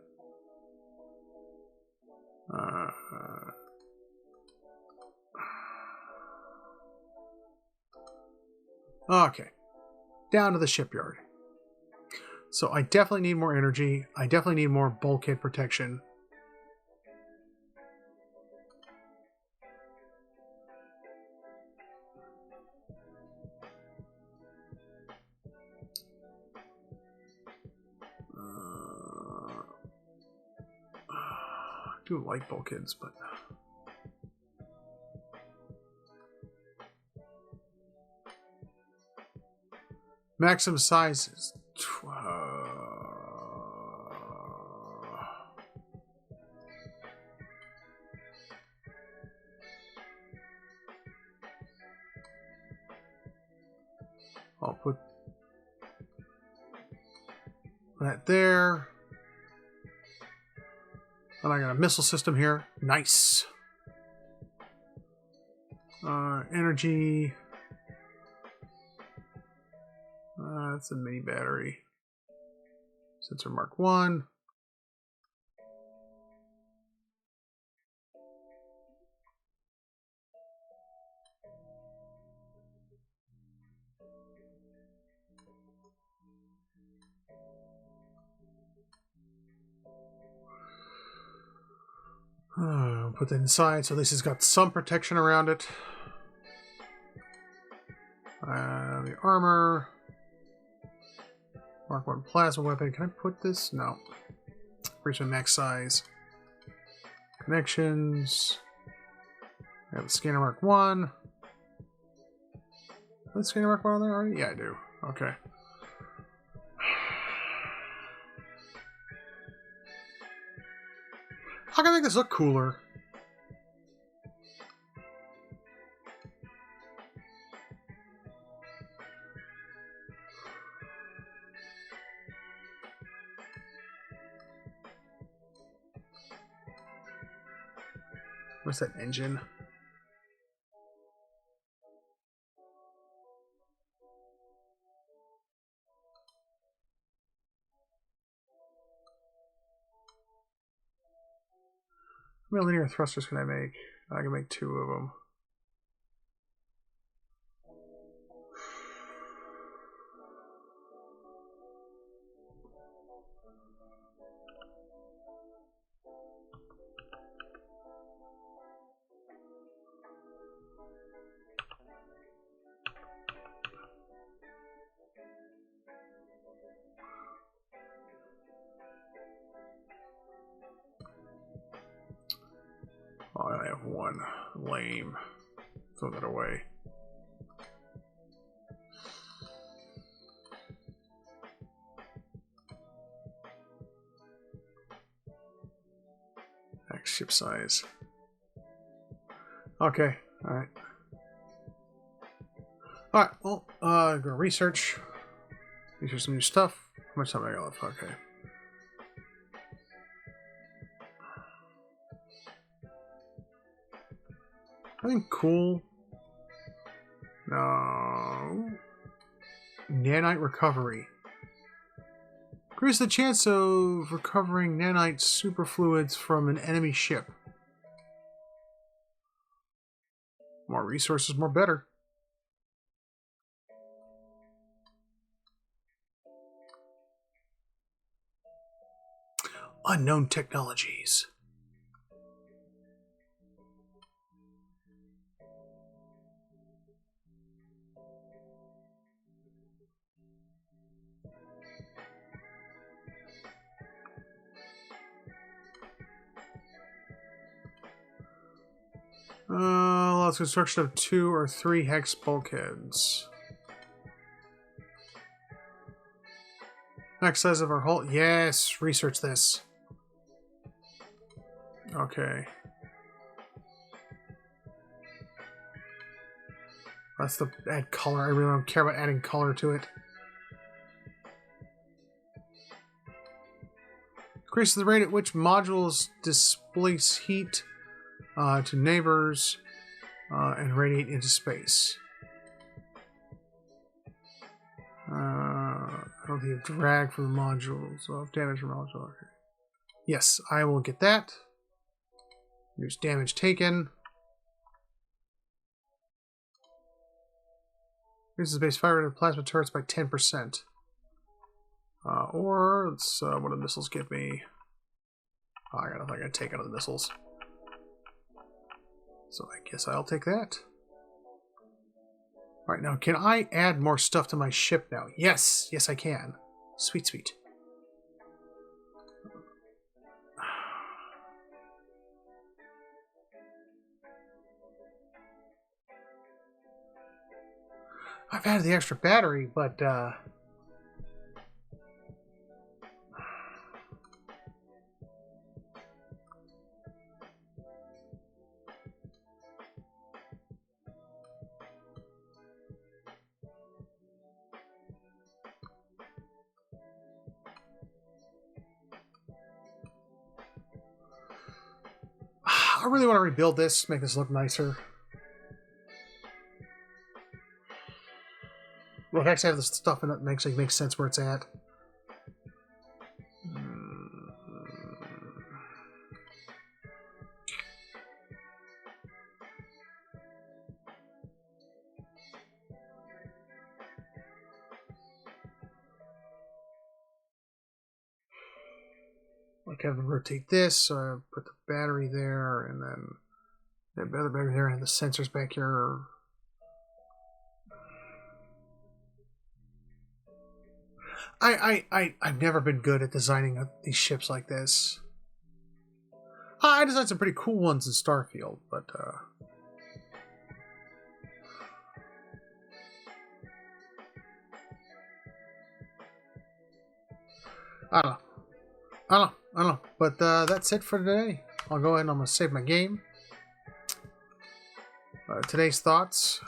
Okay. Down to the shipyard. So I definitely need more energy. I definitely need more bulkhead protection. I do like bulkheads, but... maximum size is... I'll put that there. And I got a missile system here. Nice. Energy. That's a mini battery. Sensor Mark 1. Put that inside, so at least it's got some protection around it. The armor. Mark 1 plasma weapon. Can I put this? No. Reach my max size. Connections. I have a scanner Mark 1. Is scanner Mark 1 on there already? Yeah, I do. Okay. How can I make this look cooler? What's that engine? How many linear thrusters can I make? I can make 2 of them. Oh, I have 1. Lame. Throw that away. Max ship size. Okay, alright. Alright, well, go research. Research some new stuff. How much time I got left? Okay. I think cool. No. Nanite recovery. Increase the chance of recovering nanite superfluids from an enemy ship. More resources, more better. Unknown technologies. Allows construction of 2 or 3 hex bulkheads. Max size of our hull. Yes, research this. Okay. That's the add color. I really don't care about adding color to it. Increases the rate at which modules displace heat to neighbors and radiate into space. Penalty of drag for the modules. Of damage from module. Okay. Yes, I will get that. There's damage taken. Increases base fire rate of plasma turrets by 10%. Or let's what do missiles give me? Oh, I gotta take out of the missiles. So I guess I'll take that. Alright, now can I add more stuff to my ship now? Yes! Yes, I can. Sweet, sweet. I've added the extra battery, but I really want to rebuild this, make this look nicer. Well, if I actually have the stuff in it, it makes sense where it's at. Like, have to rotate this, put the battery there, and then the other battery there, and the sensors back here. I've never been good at designing these ships like this. I designed some pretty cool ones in Starfield, but I don't know. I don't know. But that's it for today. I'll go ahead and I'm going to save my game. Today's thoughts.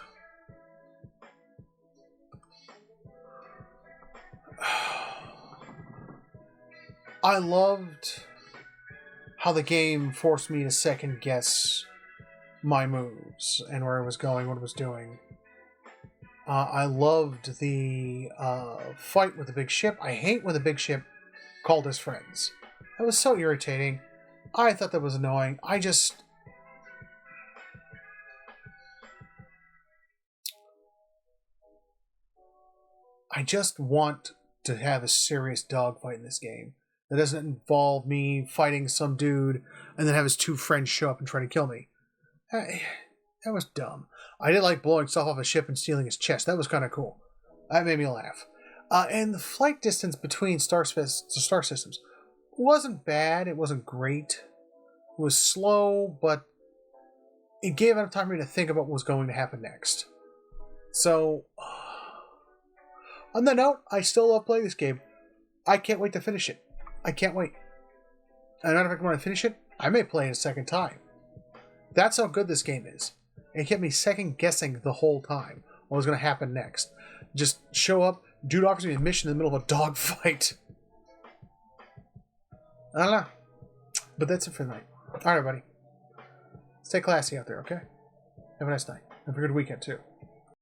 I loved how the game forced me to second guess my moves and where I was going, what I was doing. I loved the fight with the big ship. I hate when the big ship called his friends. That was so irritating. I thought that was annoying. I just want to have a serious dogfight in this game that doesn't involve me fighting some dude and then have his two friends show up and try to kill me. That was dumb. I did like blowing stuff off a ship and stealing his chest. That was kind of cool. That made me laugh. And the flight distance between star systems wasn't bad. It wasn't great. It was slow, but it gave enough time for me to think about what was going to happen next. So, on that note, I still love playing this game. I can't wait to finish it. I can't wait. And if I want to finish it, I may play it a second time. That's how good this game is. It kept me second guessing the whole time what was going to happen next. Just show up, dude offers me a mission in the middle of a dogfight. I don't know. But that's it for the night. Alright, everybody. Stay classy out there, okay? Have a nice night. Have a good weekend, too.